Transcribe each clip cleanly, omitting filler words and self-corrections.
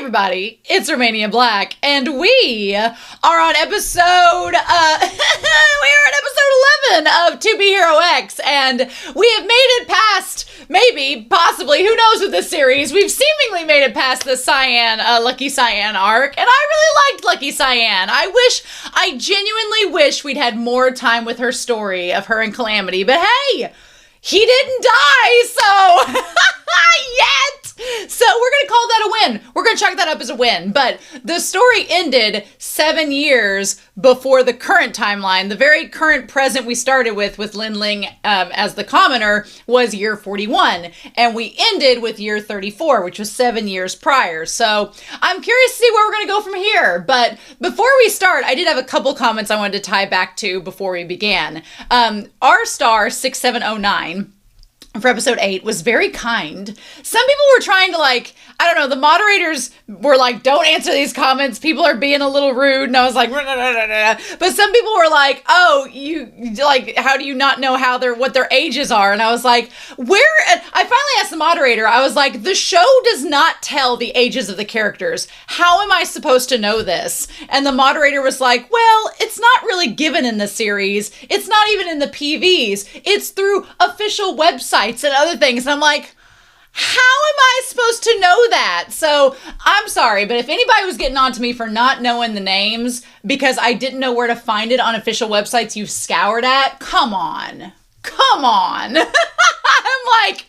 everybody, it's Romania Black, and we are on episode, we are on episode 11 of To Be Hero X, and we have made it past, maybe, possibly, who knows with this series, we've seemingly made it past the Cyan, Lucky Cyan arc, and I really liked Lucky Cyan. I genuinely wish we'd had more time with her story of her and Calamity, but hey, he didn't die, so, yet! So we're going to call that a win. We're going to chalk that up as a win. But the story ended 7 years before the current timeline. The very current present we started with Lin Ling as the commoner, was year 41. And we ended with year 34, which was 7 years prior. So I'm curious to see where we're going to go from here. But before we start, I did have a couple comments I wanted to tie back to before we began. R-Star 6709 for episode 8 was very kind. Some people were trying to I don't know, the moderators were like, don't answer these comments, people are being a little rude, and I was like, but some people were like, oh, you, how do you not know what their ages are? And I was like, I finally asked the moderator, I was like, the show does not tell the ages of the characters. How am I supposed to know this? And the moderator was like, well, it's not really given in the series. It's not even in the PVs. It's through official websites and other things. And I'm like, how am I supposed to know that? So I'm sorry, but if anybody was getting on to me for not knowing the names because I didn't know where to find it on official websites you've scoured at, come on. I'm like,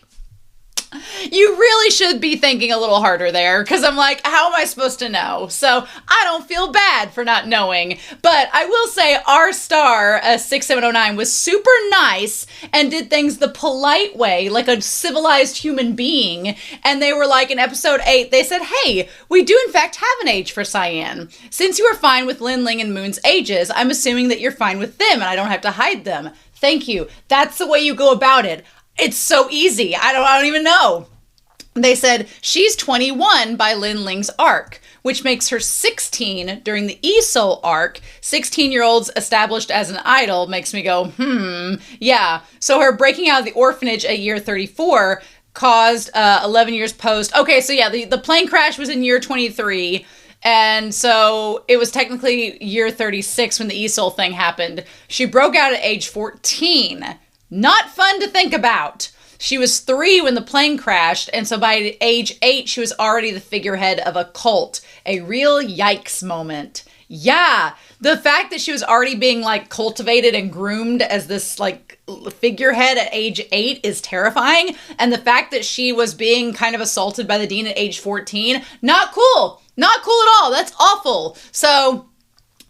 you really should be thinking a little harder there, because I'm like, how am I supposed to know? So I don't feel bad for not knowing, but I will say R-Star 6709 was super nice and did things the polite way, like a civilized human being. And they were like, in episode 8, they said, hey, we do in fact have an age for Cyan. Since you are fine with Lin Ling and Moon's ages, I'm assuming that you're fine with them and I don't have to hide them. Thank you. That's the way you go about it. It's so easy. I don't even know. They said she's 21 by Lin Ling's arc, which makes her 16 during the E-Soul arc. 16-year-olds established as an idol makes me go, yeah. So her breaking out of the orphanage at year 34 caused 11 years post. Okay, so yeah, the plane crash was in year 23. And so it was technically year 36 when the E-Soul thing happened. She broke out at age 14. Not fun to think about. She was 3 when the plane crashed, and so by age 8, she was already the figurehead of a cult. A real yikes moment. Yeah, the fact that she was already being cultivated and groomed as this figurehead at age 8 is terrifying. And the fact that she was being kind of assaulted by the dean at age 14, not cool. Not cool at all. That's awful.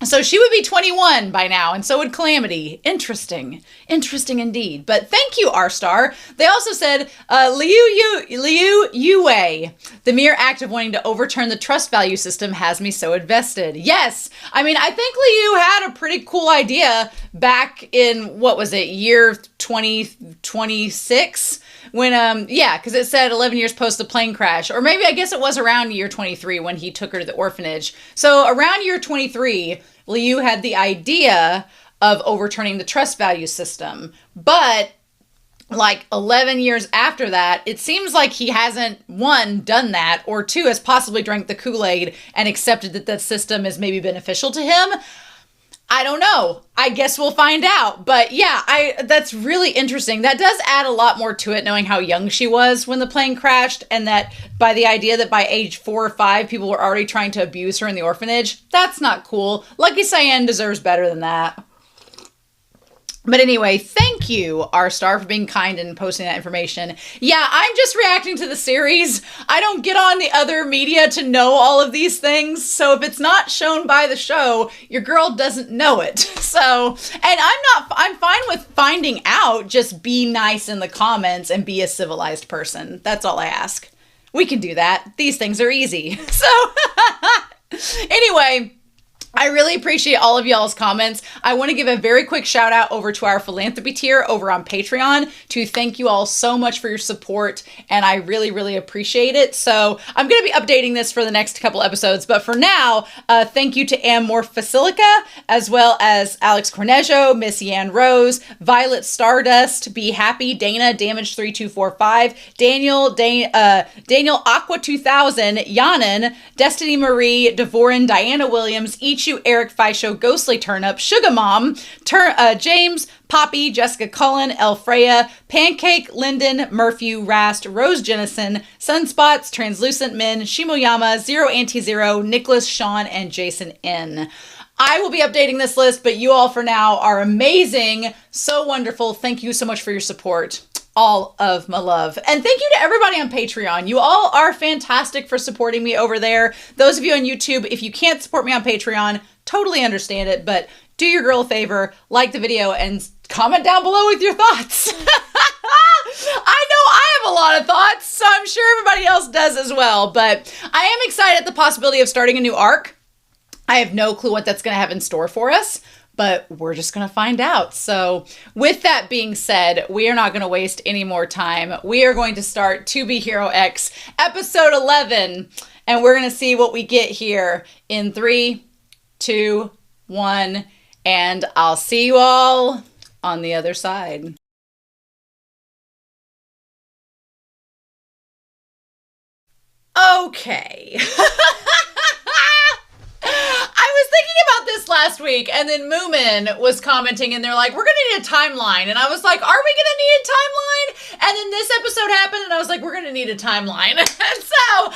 So she would be 21 by now, and so would Calamity. Interesting. Interesting indeed. But thank you, R-Star. They also said, Liu Yue, the mere act of wanting to overturn the trust value system has me so invested. Yes. I mean, I think Liu had a pretty cool idea back in, what was it, year 2026? When, because it said 11 years post the plane crash. Or maybe I guess it was around year 23 when he took her to the orphanage. So around year 23, Liu had the idea of overturning the trust value system. But 11 years after that, it seems like he hasn't, 1, done that, or 2, has possibly drank the Kool-Aid and accepted that that system is maybe beneficial to him. I don't know. I guess we'll find out. But yeah, that's really interesting. That does add a lot more to it, knowing how young she was when the plane crashed, and that by the idea that by age 4 or 5, people were already trying to abuse her in the orphanage. That's not cool. Lucky Cyan deserves better than that. But anyway, thank you, R-Star, for being kind and posting that information. Yeah, I'm just reacting to the series. I don't get on the other media to know all of these things. So if it's not shown by the show, your girl doesn't know it. So, and I'm fine with finding out. Just be nice in the comments and be a civilized person. That's all I ask. We can do that. These things are easy. So, anyway, I really appreciate all of y'all's comments. I want to give a very quick shout out over to our philanthropy tier over on Patreon to thank you all so much for your support, and I really, really appreciate it. So I'm going to be updating this for the next couple episodes, but for now, thank you to Amor Facilica, as well as Alex Cornejo, Miss Yan Rose, Violet Stardust, Be Happy, Dana, Damage3245, Daniel Aqua 2000, Yanan, Destiny Marie, Devorin, Diana Williams, Ichu, Eric Fisho, Ghostly Turnip, Sugar Mom, James, Poppy, Jessica Cullen, Elfreya, Pancake, Lyndon, Murphy, Rast, Rose Jennison, Sunspots, Translucent Men, Shimoyama, Zero Anti-Zero, Nicholas, Sean, and Jason N. I will be updating this list, but you all for now are amazing. So wonderful. Thank you so much for your support. All of my love. And thank you to everybody on Patreon. You all are fantastic for supporting me over there. Those of you on YouTube, if you can't support me on Patreon, totally understand it, but do your girl a favor, like the video, and comment down below with your thoughts. I know I have a lot of thoughts, so I'm sure everybody else does as well, but I am excited at the possibility of starting a new arc. I have no clue what that's going to have in store for us, but we're just going to find out. So with that being said, we are not going to waste any more time. We are going to start To Be Hero X episode 11, and we're going to see what we get here in 3, 2, 1, and I'll see you all on the other side. Okay. I was thinking about this last week, and then Moomin was commenting, and they're like, we're gonna need a timeline. And I was like, are we gonna need a timeline? And then this episode happened, and I was like, we're gonna need a timeline. And so,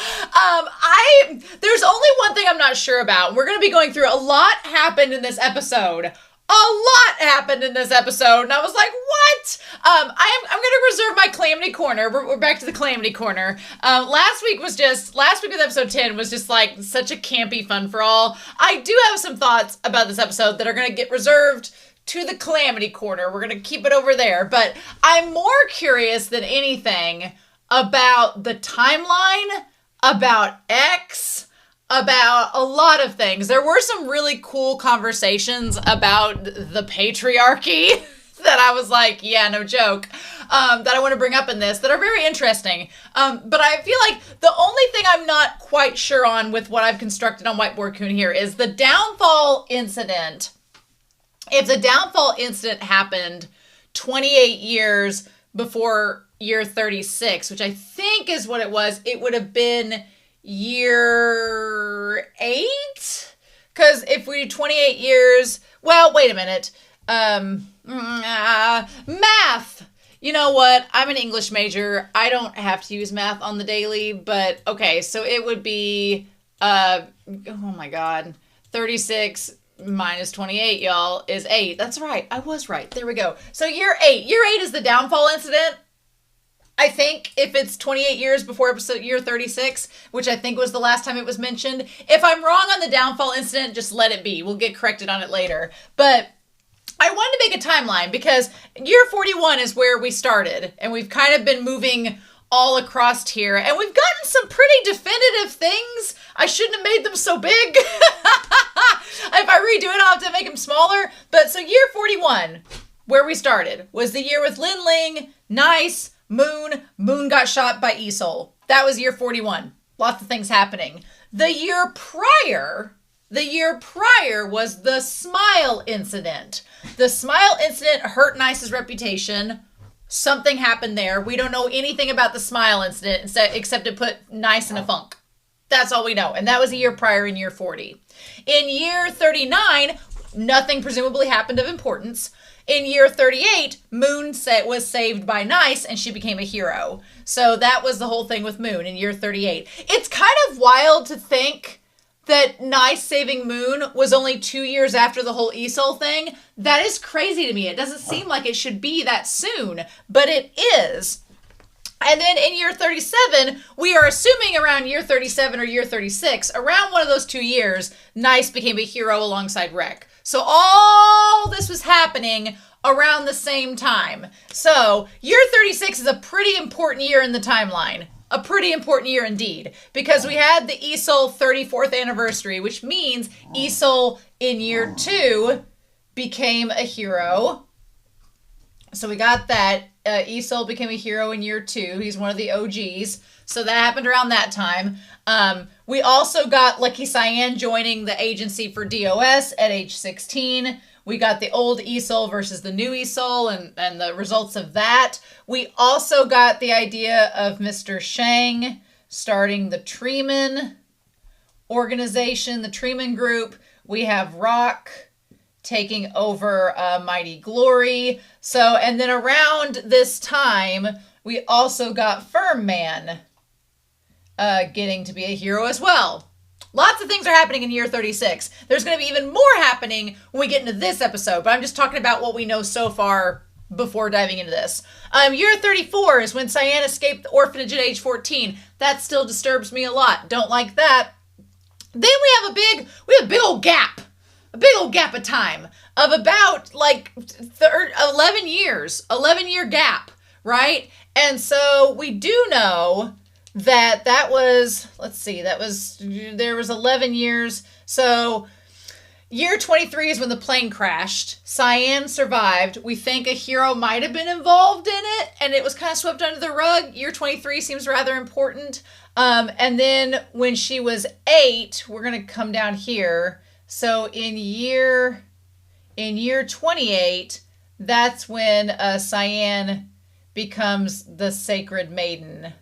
there's only one thing I'm not sure about. We're gonna be going through a lot happened in this episode. A lot happened in this episode, and I was like, what? I'm going to reserve my Calamity Corner. We're back to the Calamity Corner. Last week with episode 10 was just like such a campy fun for all. I do have some thoughts about this episode that are going to get reserved to the Calamity Corner. We're going to keep it over there, but I'm more curious than anything about the timeline, about X, about a lot of things. There were some really cool conversations about the patriarchy that I was like, yeah, no joke, that I want to bring up in this that are very interesting. But I feel like the only thing I'm not quite sure on with what I've constructed on Whiteboard Coon here is the downfall incident. If the downfall incident happened 28 years before year 36, which I think is what it was, it would have been year 8? Because if we do 28 years, well, wait a minute. Math. You know what? I'm an English major. I don't have to use math on the daily, but okay, so it would be, oh my God, 36 minus 28, y'all, is 8. That's right. I was right. There we go. So year 8. Year 8 is the downfall incident. I think if it's 28 years before episode year 36, which I think was the last time it was mentioned. If I'm wrong on the downfall incident, just let it be. We'll get corrected on it later. But I wanted to make a timeline because year 41 is where we started. And we've kind of been moving all across here. And we've gotten some pretty definitive things. I shouldn't have made them so big. If I redo it, I'll have to make them smaller. But so year 41, where we started, was the year with Lin Ling, Nice, Moon got shot by Isol. That was year 41. Lots of things happening. The year prior was the Smile incident. The Smile incident hurt Nice's reputation. Something happened there. We don't know anything about the Smile incident except it put Nice in a funk. That's all we know. And that was a year prior in year 40. In year 39, nothing presumably happened of importance. In year 38, Moon was saved by Nice and she became a hero. So that was the whole thing with Moon in year 38. It's kind of wild to think that Nice saving Moon was only 2 years after the whole Isol thing. That is crazy to me. It doesn't seem like it should be that soon, but it is. And then in year 37, we are assuming around year 37 or year 36, around one of those 2 years, Nice became a hero alongside Rek. So all this was happening around the same time. So year 36 is a pretty important year in the timeline. a pretty important year indeed, because we had the Esol 34th anniversary, which means Esol in year 2 became a hero. So we got that. Esol became a hero in year 2. He's one of the OGs. So that happened around that time. We also got Lucky Cyan joining the agency for DOS at age 16. We got the old Esol versus the new Esol and the results of that. We also got the idea of Mr. Shang starting the Treeman organization, the Treeman group. We have Rock taking over Mighty Glory. So, and then around this time, we also got Firm Man getting to be a hero as well. Lots of things are happening in year 36. There's going to be even more happening when we get into this episode, but I'm just talking about what we know so far before diving into this. Year 34 is when Cyan escaped the orphanage at age 14. That still disturbs me a lot. Don't like that. Then we have a big old gap of time of about like 11 years, 11-year gap, right? And so we do know that was, there was 11 years. So year 23 is when the plane crashed. Cyan survived. We think a hero might have been involved in it, and it was kind of swept under the rug. Year 23 seems rather important. And then when she was 8, we're going to come down here. So in year 28, that's when Cyan becomes the Sacred Maiden.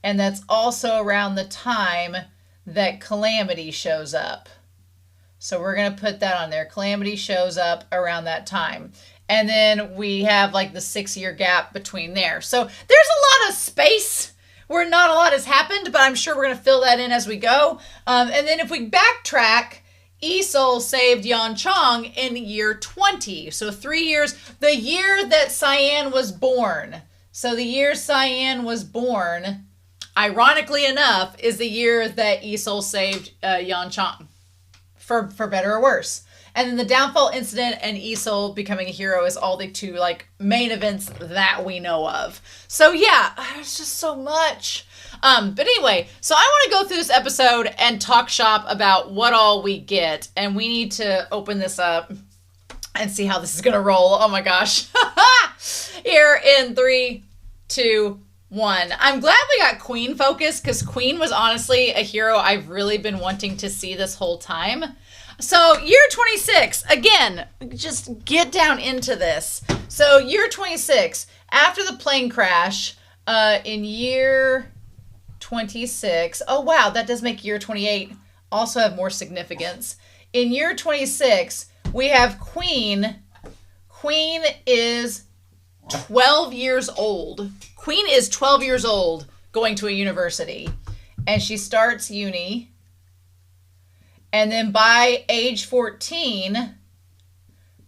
And that's also around the time that Calamity shows up. So we're going to put that on there. Calamity shows up around that time. And then we have like the 6-year gap between there. So there's a lot of space where not a lot has happened, but I'm sure we're going to fill that in as we go. And then if we backtrack, Esol saved Yan Chong in year 20. So 3 years, the year that Cyan was born. So the year Cyan was born, ironically enough, is the year that Esol saved Yan Chong, for better or worse. And then the downfall incident and Esol becoming a hero is all the two like main events that we know of. So yeah, it's just so much. But anyway, so I want to go through this episode and talk shop about what all we get. And we need to open this up and see how this is going to roll. Oh my gosh. Here in 3, 2, 1. I'm glad we got Queen focused, because Queen was honestly a hero I've really been wanting to see this whole time. So year 26, again, just get down into this. So year 26, after the plane crash, in year 26, oh wow, that does make year 28 also have more significance. In year 26, we have Queen. Queen is 12 years old. Queen is 12 years old going to a university, and she starts uni. And then by age 14,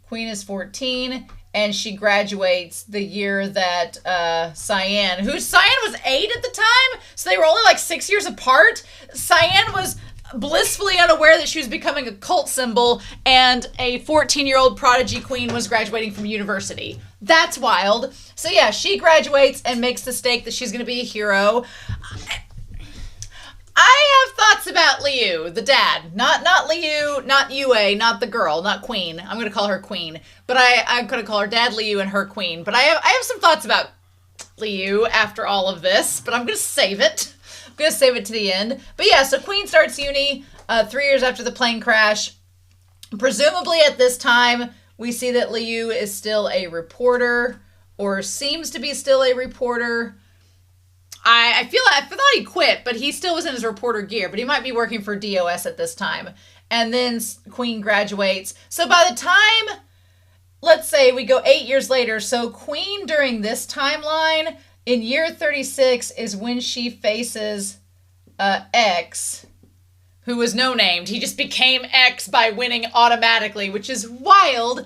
Queen is 14, and she graduates the year that Cyan was 8 at the time, so they were only like 6 years apart. Cyan was blissfully unaware that she was becoming a cult symbol, and a 14-year-old prodigy queen was graduating from university. That's wild. So yeah, she graduates and makes the stake that she's going to be a hero. I have thoughts about Liu, the dad. Not Liu, not Yue, not the girl, not Queen. I'm going to call her Queen. But I'm going to call her Dad Liu and her Queen. But I have some thoughts about Liu after all of this, but I'm going to save it. I'm going to save it to the end. But yeah, so Queen starts uni 3 years after the plane crash. Presumably at this time, we see that Liu is still a reporter, or seems to be still a reporter. I thought he quit, but he still was in his reporter gear, but he might be working for DOS at this time. And then Queen graduates. So by the time, let's say we go 8 years later, so Queen during this timeline, in year 36 is when she faces X, who was no-named. He just became X by winning automatically, which is wild.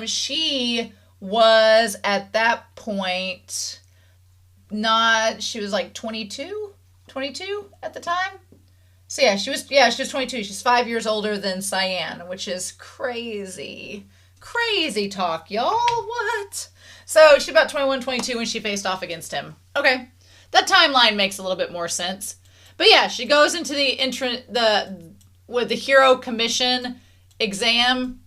She was at that point... she was like 22 at the time. So yeah, she was 22. She's 5 years older than Cyan, which is crazy talk, y'all. What? So she's about 21, 22 when she faced off against him. Okay. that timeline makes a little bit more sense. But yeah, she goes into with the hero commission exam,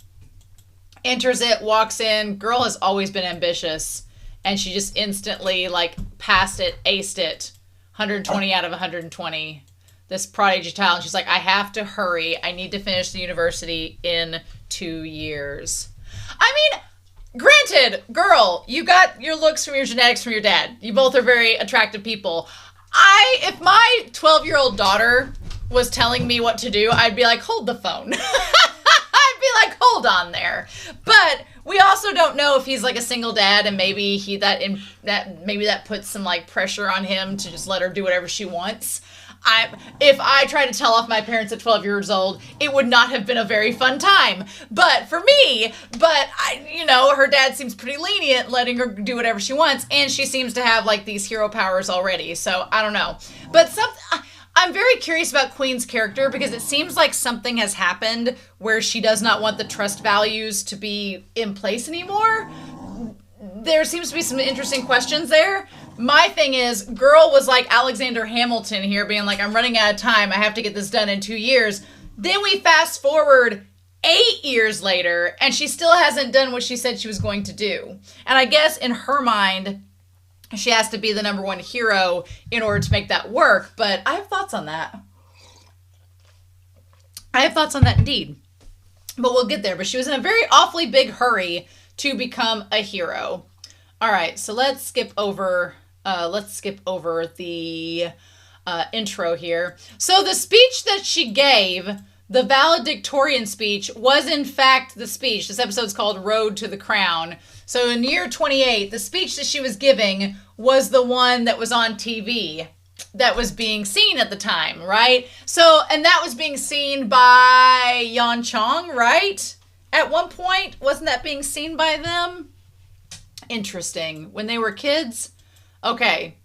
enters it, walks in. Girl has always been ambitious, and she just instantly like passed it, aced it, 120 out of 120. This prodigy child, and she's like, I have to hurry. I need to finish the university in 2 years. I mean, granted, girl, you got your looks from your genetics from your dad. You both are very attractive people. If my 12-year-old daughter was telling me what to do, I'd be like, hold the phone. I'd be like, hold on there. But we also don't know if he's like a single dad, and maybe maybe that puts some like pressure on him to just let her do whatever she wants. If I tried to tell off my parents at 12 years old, it would not have been a very fun time. But for me, her dad seems pretty lenient, letting her do whatever she wants, and she seems to have like these hero powers already. So I don't know. But I'm very curious about Queen's character, because it seems like something has happened where she does not want the trust values to be in place anymore. There seems to be some interesting questions there. My thing is, girl was like Alexander Hamilton here, being like, I'm running out of time. I have to get this done in 2 years. Then we fast forward 8 years later, and she still hasn't done what she said she was going to do. And I guess in her mind, she has to be the number one hero in order to make that work. But I have thoughts on that. I have thoughts on that indeed. But we'll get there. But she was in a very awfully big hurry to become a hero. All right, so let's skip over the intro here. So the speech that she gave, the valedictorian speech, was in fact the speech. This episode's called Road to the Crown. So in year 28, the speech that she was giving was the one that was on TV, that was being seen at the time, right? So, and that was being seen by Yan Chong, right? At one point, wasn't that being seen by them? Interesting. When they were kids? Okay.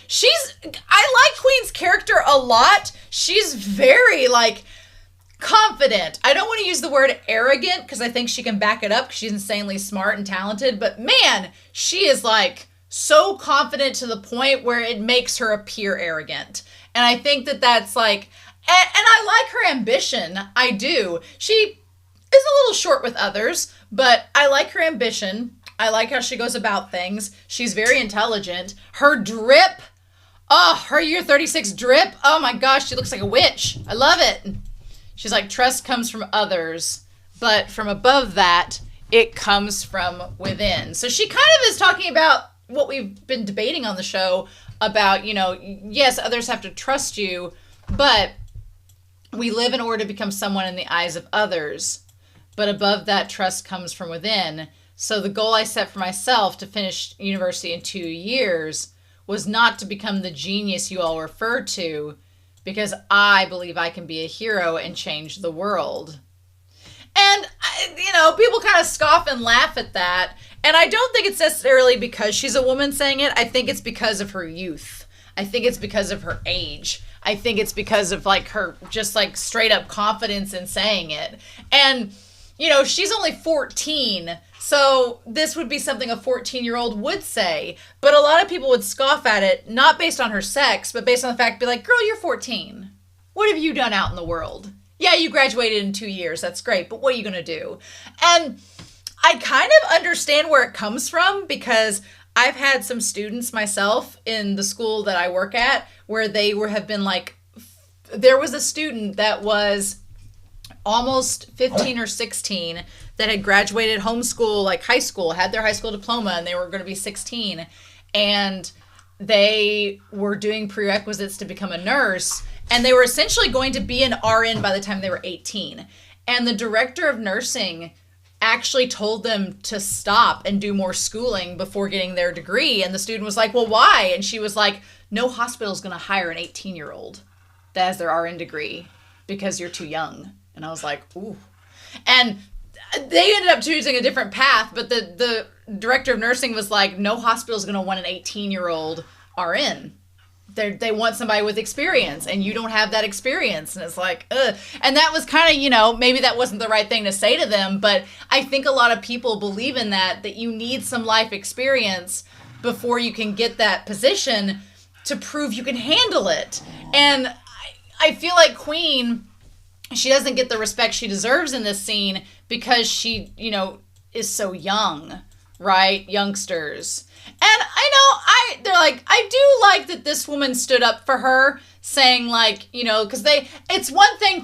I like Queen's character a lot. She's very, like, confident. I don't want to use the word arrogant, because I think she can back it up, because she's insanely smart and talented. But man, she is, like, so confident to the point where it makes her appear arrogant. And I think that that's, like, and I like her ambition. I do. She is a little short with others, but I like her ambition. I like how she goes about things. She's very intelligent. Her drip. Oh, her year 36 drip. Oh my gosh, she looks like a witch. I love it. She's like, trust comes from others, but from above that, it comes from within. So she kind of is talking about what we've been debating on the show about, yes, others have to trust you, but we live in order to become someone in the eyes of others. But above that, trust comes from within. So the goal I set for myself to finish university in 2 years was not to become the genius you all refer to, because I believe I can be a hero and change the world. And, people kind of scoff and laugh at that. And I don't think it's necessarily because she's a woman saying it. I think it's because of her youth. I think it's because of her age. I think it's because of, like, her just, like, straight up confidence in saying it. And, she's only 14. So this would be something a 14-year-old would say. But a lot of people would scoff at it, not based on her sex, but based on the fact, be like, girl, you're 14. What have you done out in the world? Yeah, you graduated in 2 years. That's great. But what are you going to do? And I kind of understand where it comes from, because I've had some students myself in the school that I work at where have been like, there was a student that was almost 15 or 16 that had graduated homeschool, like high school, had their high school diploma, and they were going to be 16. And they were doing prerequisites to become a nurse, and they were essentially going to be an RN by the time they were 18. And the director of nursing actually told them to stop and do more schooling before getting their degree. And the student was like, well, why? And she was like, no hospital is going to hire an 18-year-old that has their RN degree because you're too young. And I was like, ooh. And they ended up choosing a different path, but the director of nursing was like, no hospital is going to want an 18-year-old RN. They want somebody with experience, and you don't have that experience. And it's like, ugh. And that was kind of, maybe that wasn't the right thing to say to them, but I think a lot of people believe in that you need some life experience before you can get that position to prove you can handle it. And I feel like Queen, she doesn't get the respect she deserves in this scene because she, you know, is so young, right? Youngsters. And I know, they're like, I do like that this woman stood up for her, saying like, you know, because it's one thing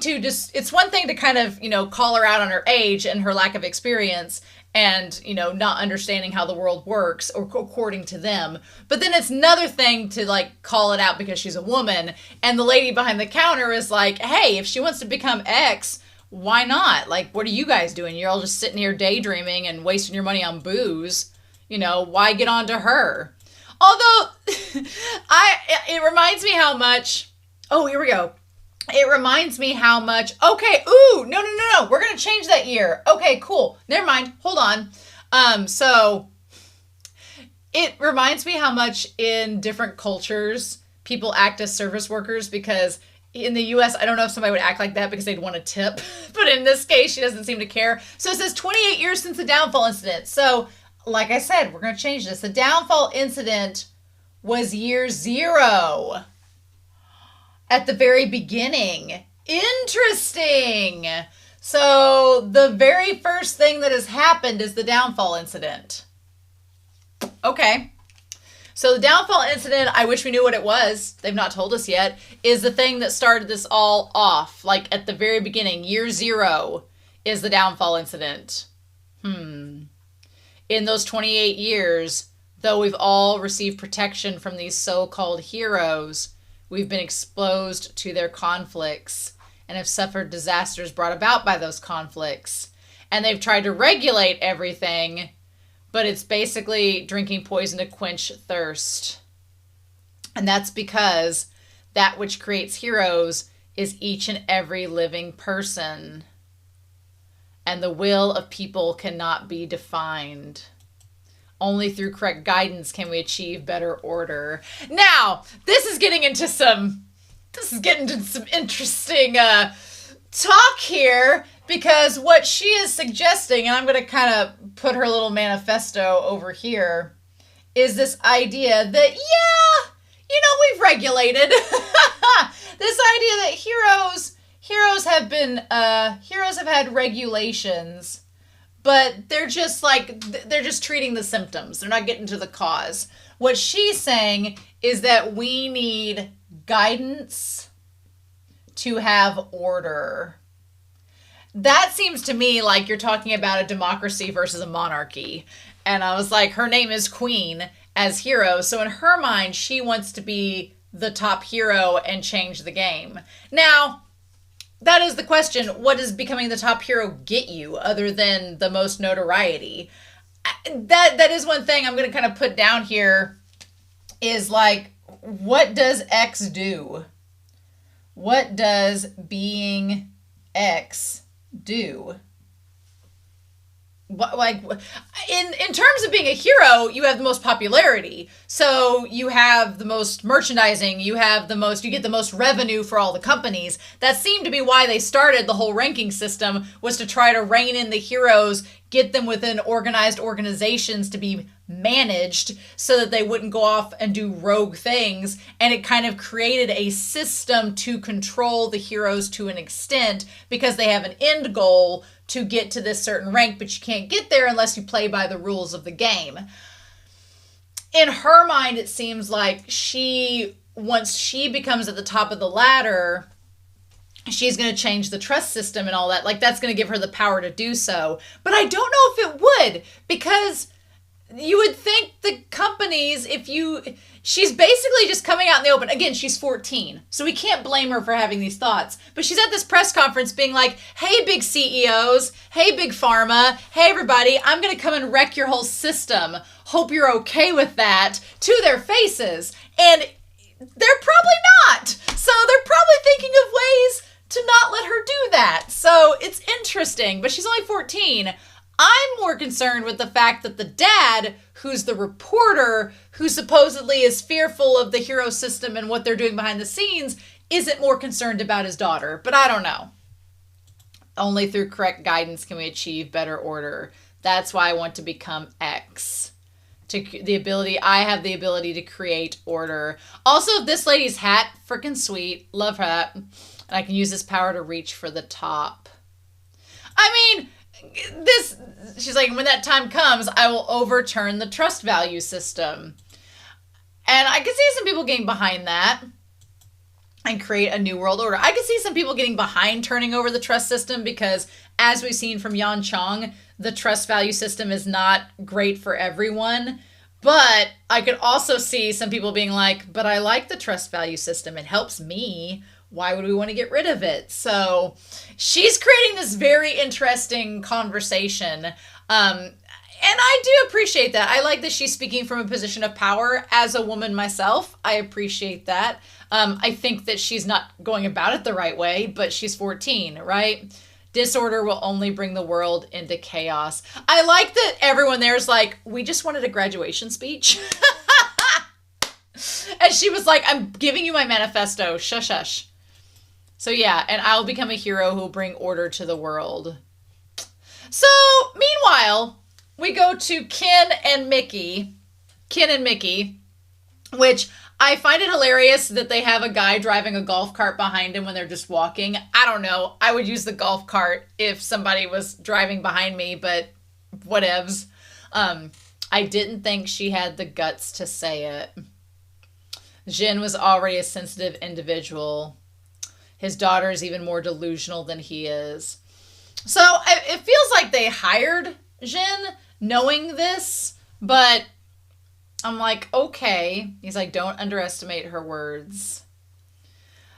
to kind of, you know, call her out on her age and her lack of experience and, you know, not understanding how the world works or according to them. But then it's another thing to like call it out because she's a woman. And the lady behind the counter is like, hey, if she wants to become X, why not? Like, what are you guys doing? You're all just sitting here daydreaming and wasting your money on booze. You know, why get on to her? Although, it reminds me how much, oh, here we go. It reminds me how much, okay, ooh, no. We're going to change that year. Okay, cool. Never mind. Hold on. So it reminds me how much in different cultures people act as service workers, because in the US, I don't know if somebody would act like that because they'd want a tip. But in this case, she doesn't seem to care. So it says 28 years since the downfall incident. So like I said, we're going to change this. The downfall incident was year 0 at the very beginning. Interesting. So the very first thing that has happened is the downfall incident. Okay. So the downfall incident, I wish we knew what it was. They've not told us yet. Is the thing that started this all off. Like at the very beginning, year 0 is the downfall incident. In those 28 years, though we've all received protection from these so-called heroes, we've been exposed to their conflicts and have suffered disasters brought about by those conflicts. And they've tried to regulate everything, but it's basically drinking poison to quench thirst. And that's because that which creates heroes is each and every living person. And the will of people cannot be defined. Only through correct guidance can we achieve better order. Now, this is getting into some interesting talk here, because what she is suggesting, and I'm going to kind of put her little manifesto over here, is this idea that, yeah, you know, we've regulated. This idea that heroes have had regulations, but they're just treating the symptoms. They're not getting to the cause. What she's saying is that we need guidance to have order. That seems to me like you're talking about a democracy versus a monarchy. And I was like, her name is Queen as hero. So in her mind, she wants to be the top hero and change the game. Now, that is the question. What does becoming the top hero get you other than the most notoriety? That is one thing I'm going to kind of put down here is like, what does X do? What does being X do? Like in terms of being a hero, you have the most popularity. So you have the most merchandising, you get the most revenue for all the companies. That seemed to be why they started the whole ranking system, was to try to rein in the heroes, get them within organized organizations to be managed so that they wouldn't go off and do rogue things. And it kind of created a system to control the heroes to an extent, because they have an end goal to get to this certain rank, but you can't get there unless you play by the rules of the game. In her mind, it seems like once she becomes at the top of the ladder, she's going to change the trust system and all that. Like, that's going to give her the power to do so. But I don't know if it would, because you would think the companies, she's basically just coming out in the open. Again, she's 14, so we can't blame her for having these thoughts. But she's at this press conference being like, hey, big CEOs, hey, big pharma, hey, everybody, I'm going to come and wreck your whole system. Hope you're okay with that, to their faces. And they're probably not. So they're probably thinking of ways to not let her do that. So it's interesting, but she's only 14. I'm more concerned with the fact that the dad, who's the reporter, who supposedly is fearful of the hero system and what they're doing behind the scenes, isn't more concerned about his daughter. But I don't know. Only through correct guidance can we achieve better order. That's why I want to become X. I have the ability to create order. Also, this lady's hat, freaking sweet. Love her. And I can use this power to reach for the top. I mean, she's like, when that time comes, I will overturn the trust value system. And I could see some people getting behind that and create a new world order. I could see some people getting behind turning over the trust system because, as we've seen from Yan Chong, the trust value system is not great for everyone. But I could also see some people being like, but I like the trust value system. It helps me. Why would we want to get rid of it? So she's creating this very interesting conversation. And I do appreciate that. I like that she's speaking from a position of power. As a woman myself, I appreciate that. I think that she's not going about it the right way, but she's 14, right? Disorder will only bring the world into chaos. I like that everyone there is like, we just wanted a graduation speech. And she was like, I'm giving you my manifesto. Shush, shush. So yeah, and I'll become a hero who will bring order to the world. So, meanwhile, we go to Ken and Mickey, which I find it hilarious that they have a guy driving a golf cart behind him when they're just walking. I don't know. I would use the golf cart if somebody was driving behind me, but whatevs. I didn't think she had the guts to say it. Jin was already a sensitive individual. His daughter is even more delusional than he is. So it feels like they hired Jin knowing this, but I'm like, okay. He's like, don't underestimate her words.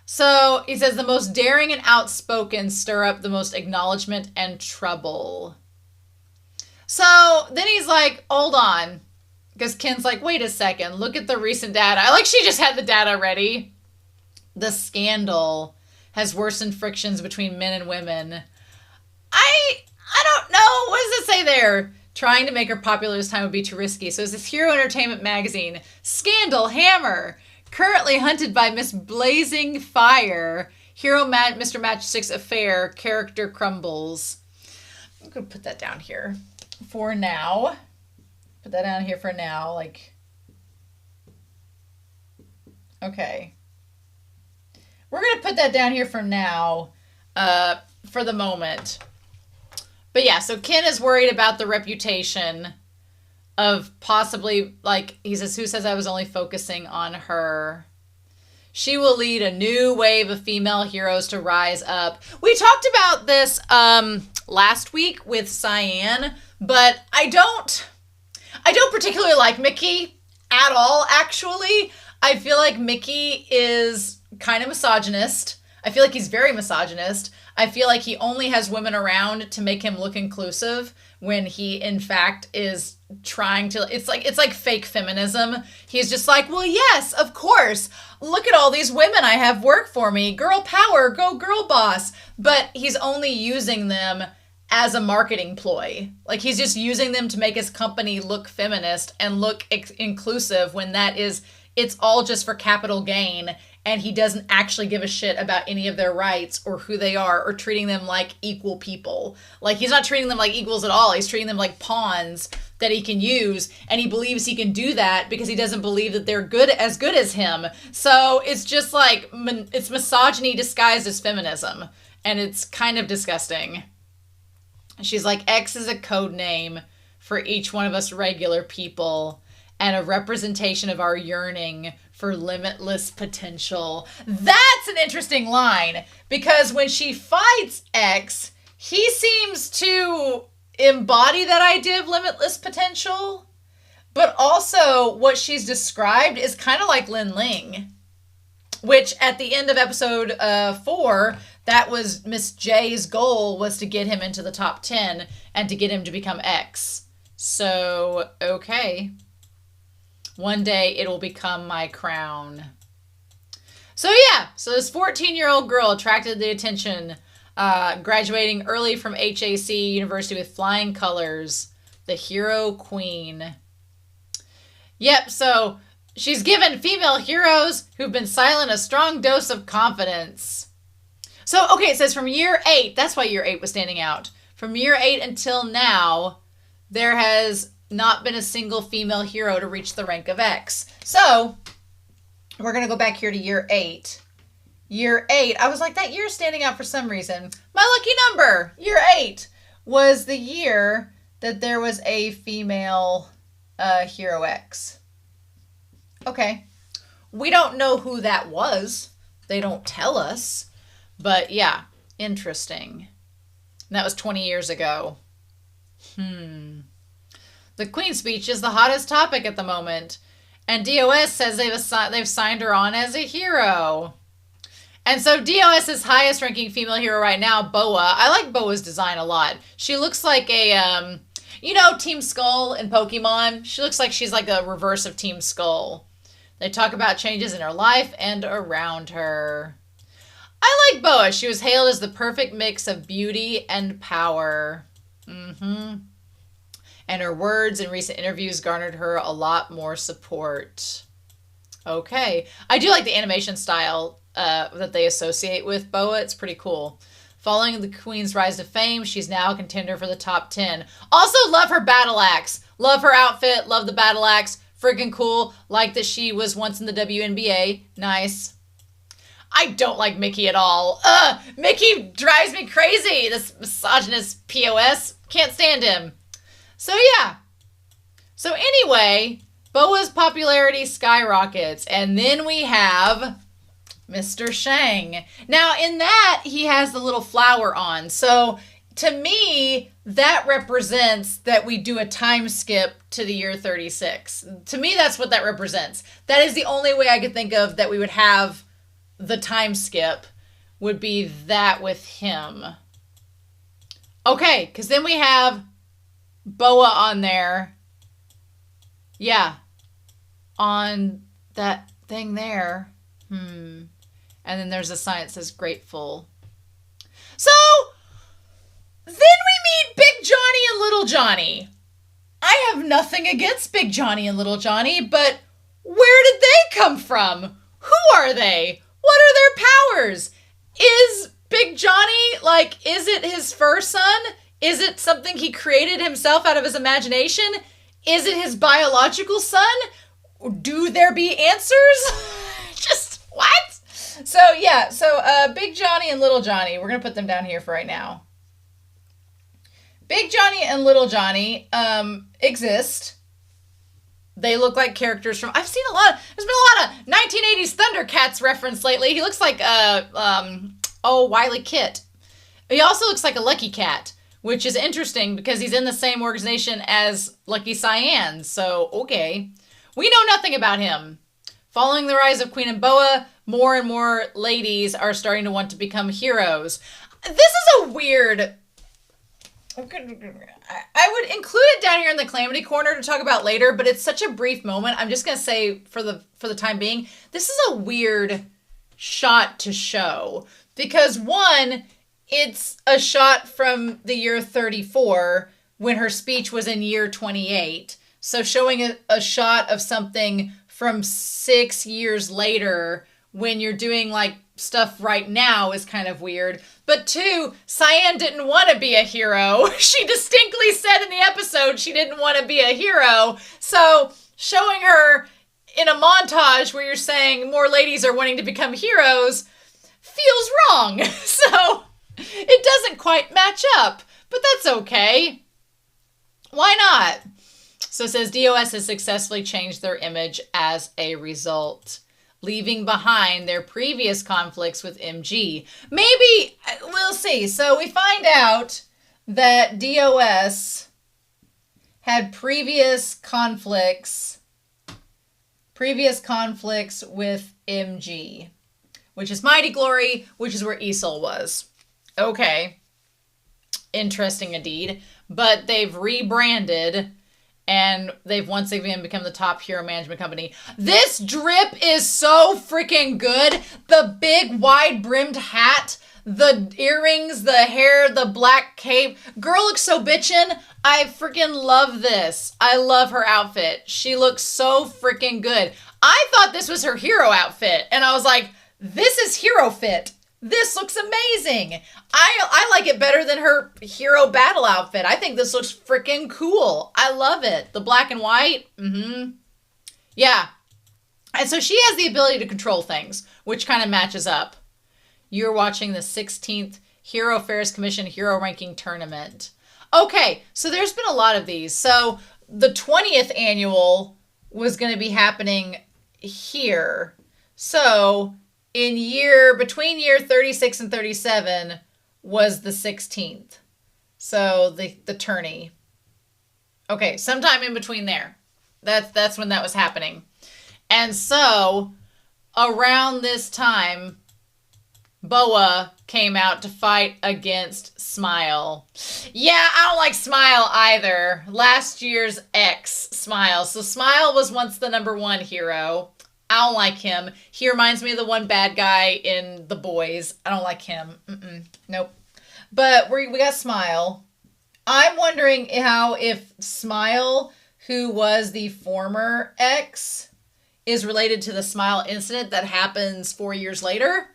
So he says the most daring and outspoken stir up the most acknowledgement and trouble. So then he's like, hold on. Because Ken's like, wait a second, look at the recent data. I like she just had the data ready. The scandal has worsened frictions between men and women. I don't know. What does it say there? Trying to make her popular this time would be too risky. So it's this Hero Entertainment magazine. Scandal Hammer. Currently hunted by Miss Blazing Fire. Mr. Matchstick's affair. Character crumbles. I'm going to put that down here for now. Put that down here for now. Like, okay. We're going to put that down here for now. For the moment. But yeah, so Ken is worried about the reputation of possibly, like, he says, who says I was only focusing on her? She will lead a new wave of female heroes to rise up. We talked about this last week with Cyan, but I don't particularly like Mickey at all, actually. I feel like Mickey is kind of misogynist. I feel like he's very misogynist. I feel like he only has women around to make him look inclusive when he, in fact, is trying to... It's like fake feminism. He's just like, well, yes, of course. Look at all these women I have work for me. Girl power, go girl boss. But he's only using them as a marketing ploy. Like, he's just using them to make his company look feminist and look inclusive when that is... It's all just for capital gain, and he doesn't actually give a shit about any of their rights or who they are or treating them like equal people. Like, he's not treating them like equals at all. He's treating them like pawns that he can use, and he believes he can do that because he doesn't believe that they're good as him. So it's just like, it's misogyny disguised as feminism, and it's kind of disgusting. She's like, X is a code name for each one of us regular people, and a representation of our yearning for limitless potential. That's an interesting line, because when she fights X, he seems to embody that idea of limitless potential, but also what she's described is kind of like Lin Ling, which at the end of episode 4, that was Miss J's goal, was to get him into the top 10 and to get him to become X. So, okay. One day it will become my crown. So yeah, so this 14-year-old girl attracted the attention, graduating early from HAC University with flying colors, the hero queen. Yep, so she's given female heroes who've been silent a strong dose of confidence. So, okay, it says from year 8, that's why year 8 was standing out. From year 8 until now, there has not been a single female hero to reach the rank of X. So, we're going to go back here to year 8. Year 8, I was like, that year's standing out for some reason. My lucky number, year 8, was the year that there was a female Hero X. Okay. We don't know who that was. They don't tell us. But yeah, interesting. And that was 20 years ago. The Queen's speech is the hottest topic at the moment. And DOS says they've signed her on as a hero. And so DOS's highest ranking female hero right now, Boa. I like Boa's design a lot. She looks like a, Team Skull in Pokemon? She looks like she's like a reverse of Team Skull. They talk about changes in her life and around her. I like Boa. She was hailed as the perfect mix of beauty and power. And her words in recent interviews garnered her a lot more support. Okay. I do like the animation style that they associate with Boa. It's pretty cool. Following the Queen's rise to fame, she's now a contender for the top 10. Also love her battle axe. Love her outfit. Love the battle axe. Freaking cool. Like that she was once in the WNBA. Nice. I don't like Mickey at all. Mickey drives me crazy. This misogynist POS. Can't stand him. So yeah. So anyway, Boa's popularity skyrockets. And then we have Mr. Shang. Now in that, he has the little flower on. So to me, that represents that we do a time skip to the year 36. To me, that's what that represents. That is the only way I could think of that we would have the time skip, would be that with him. Okay, because then we have Boa on there. Yeah. On that thing there. And then there's a sign that says grateful. So, then we meet Big Johnny and Little Johnny. I have nothing against Big Johnny and Little Johnny, but where did they come from? Who are they? What are their powers? Is Big Johnny, is it his first son? Is it something he created himself out of his imagination? Is it his biological son? Do there be answers? Just, what? So, yeah. So, Big Johnny and Little Johnny. We're going to put them down here for right now. Big Johnny and Little Johnny exist. They look like characters from... there's been a lot of 1980s Thundercats reference lately. He looks like Wile E. Kit. He also looks like a Lucky Cat, which is interesting because he's in the same organization as Lucky Cyan. So, okay. We know nothing about him. Following the rise of Queen and Boa, more and more ladies are starting to want to become heroes. This is a weird... I would include it down here in the Calamity Corner to talk about later, but it's such a brief moment. I'm just going to say for the time being, this is a weird shot to show. Because one, it's a shot from the year 34 when her speech was in year 28. So showing a shot of something from 6 years later when you're doing stuff right now is kind of weird. But two, Cyan didn't want to be a hero. She distinctly said in the episode she didn't want to be a hero. So showing her in a montage where you're saying more ladies are wanting to become heroes feels wrong. So it doesn't quite match up, but that's okay. Why not? So it says DOS has successfully changed their image as a result, leaving behind their previous conflicts with MG. Maybe, we'll see. So we find out that DOS had previous conflicts with MG, which is Mighty Glory, which is where Esol was. Okay. Interesting indeed. But they've rebranded and they've once again become the top hero management company. This drip is so freaking good. The big wide-brimmed hat, the earrings, the hair, the black cape. Girl looks so bitchin'. I freaking love this. I love her outfit. She looks so freaking good. I thought this was her hero outfit. And I was like, this is hero fit. This looks amazing. I like it better than her hero battle outfit. I think this looks freaking cool. I love it. The black and white. Yeah. And so she has the ability to control things, which kind of matches up. You're watching the 16th Hero Affairs Commission Hero Ranking Tournament. Okay, so there's been a lot of these. So the 20th annual was going to be happening here. So between year 36 and 37 was the 16th. So the tourney. Okay, sometime in between there. That's when that was happening. And so around this time, Boa came out to fight against Smile. Yeah, I don't like Smile either. Last year's ex, Smile. So Smile was once the #1 hero. I don't like him. He reminds me of the one bad guy in The Boys. I don't like him. Nope. But we got Smile. I'm wondering if Smile, who was the former ex, is related to the Smile incident that happens 4 years later.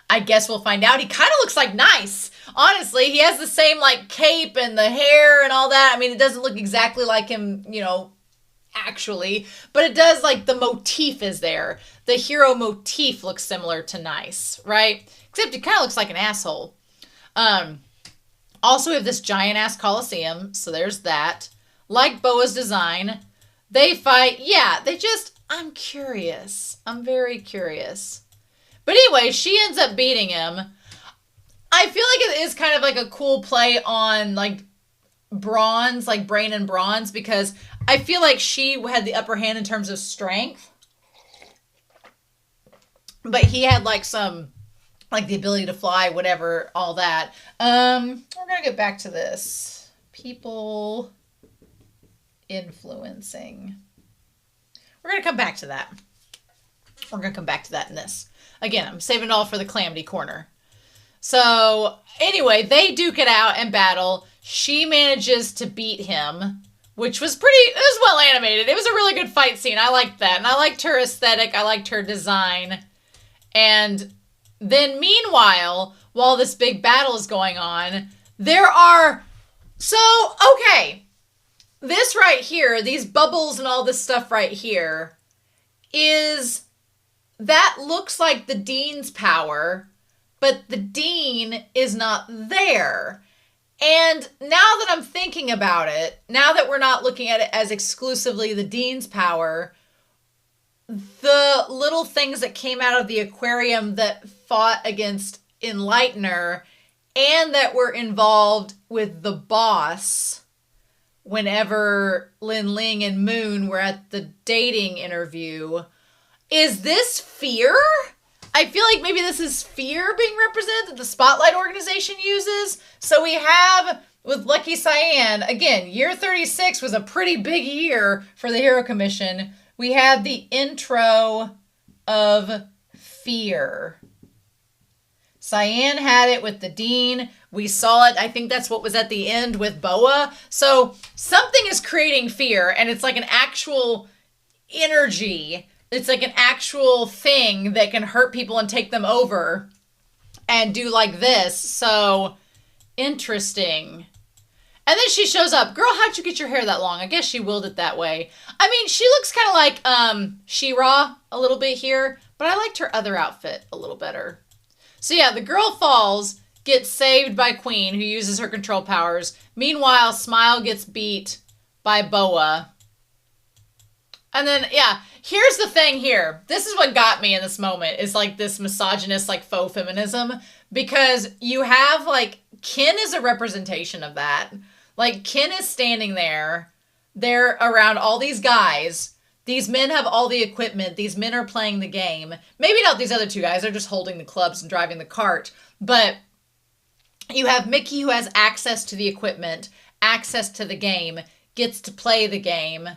I guess we'll find out. He kind of looks like Nice. Honestly, he has the same like cape and the hair and all that. I mean, it doesn't look exactly like him, actually, but it does, like, the motif is there. The hero motif looks similar to Nice, right? Except he kind of looks like an asshole. Also, we have this giant ass Coliseum, so there's that. Like Boa's design. They fight. Yeah, I'm curious. I'm very curious. But anyway, she ends up beating him. I feel like it is kind of like a cool play on, like, bronze, like Brain and Bronze, because I feel like she had the upper hand in terms of strength. But he had, like, some, like, the ability to fly, whatever, all that. We're going to get back to this. People influencing. We're going to come back to that. We're going to come back to that in this. Again, I'm saving it all for the Calamity Corner. So, anyway, they duke it out and battle. She manages to beat him, which was it was well animated. It was a really good fight scene. I liked that. And I liked her aesthetic. I liked her design. And then meanwhile, while this big battle is going on, okay. This right here, these bubbles and all this stuff right here, that looks like the Dean's power, but the Dean is not there. And now that I'm thinking about it, now that we're not looking at it as exclusively the Dean's power, the little things that came out of the aquarium that fought against Enlightener and that were involved with the boss whenever Lin Ling and Moon were at the dating interview. Is this fear? I feel like maybe this is fear being represented that the Spotlight organization uses. So we have, with Lucky Cyan, again, year 36 was a pretty big year for the Hero Commission. We had the intro of fear. Cyan had it with the Dean. We saw it. I think that's what was at the end with Boa. So something is creating fear, and it's like an actual energy. It's like an actual thing that can hurt people and take them over and do like this. So interesting. And then she shows up. Girl, how'd you get your hair that long? I guess she willed it that way. I mean, she looks kind of like She-Ra a little bit here, but I liked her other outfit a little better. So yeah, the girl falls, gets saved by Queen, who uses her control powers. Meanwhile, Smile gets beat by Boa. And then, yeah, here's the thing here. This is what got me in this moment, is like this misogynist, like faux feminism, because you have like, Kin is a representation of that. Like, Kin is standing there. They're around all these guys. These men have all the equipment. These men are playing the game. Maybe not these other two guys. They're just holding the clubs and driving the cart. But you have Mickey, who has access to the equipment, access to the game, gets to play the game.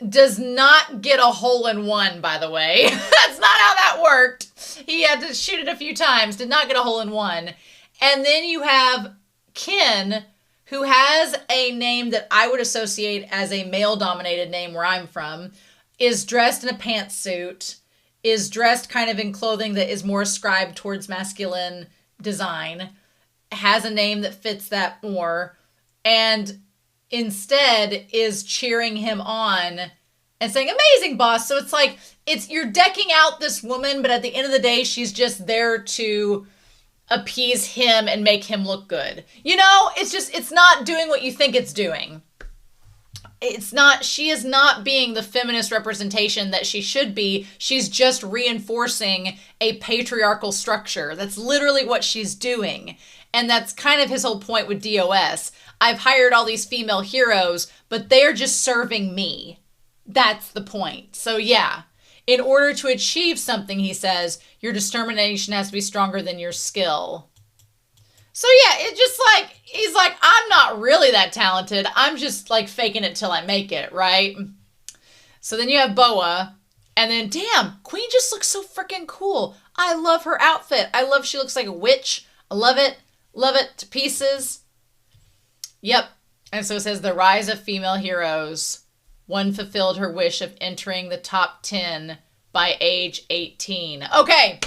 Does not get a hole-in-one, by the way. That's not how that worked. He had to shoot it a few times. Did not get a hole-in-one. And then you have Kin, who has a name that I would associate as a male-dominated name where I'm from, is dressed in a pantsuit, is dressed kind of in clothing that is more ascribed towards masculine design, has a name that fits that more, and instead is cheering him on and saying, amazing, boss. So it's like, you're decking out this woman, but at the end of the day, she's just there to appease him and make him look good. You know, it's not doing what you think it's doing. She is not being the feminist representation that she should be. She's just reinforcing a patriarchal structure. That's literally what she's doing. And that's kind of his whole point with DOS. I've hired all these female heroes, but they're just serving me. That's the point. So yeah, in order to achieve something, he says, your determination has to be stronger than your skill. So yeah, it's just like, he's like, I'm not really that talented. I'm just like faking it till I make it, right? So then you have Boa, and then damn, Queen just looks so freaking cool. I love her outfit. I love she looks like a witch. I love it. Love it to pieces. Yep. And so it says the rise of female heroes. One fulfilled her wish of entering the top 10 by age 18. Okay.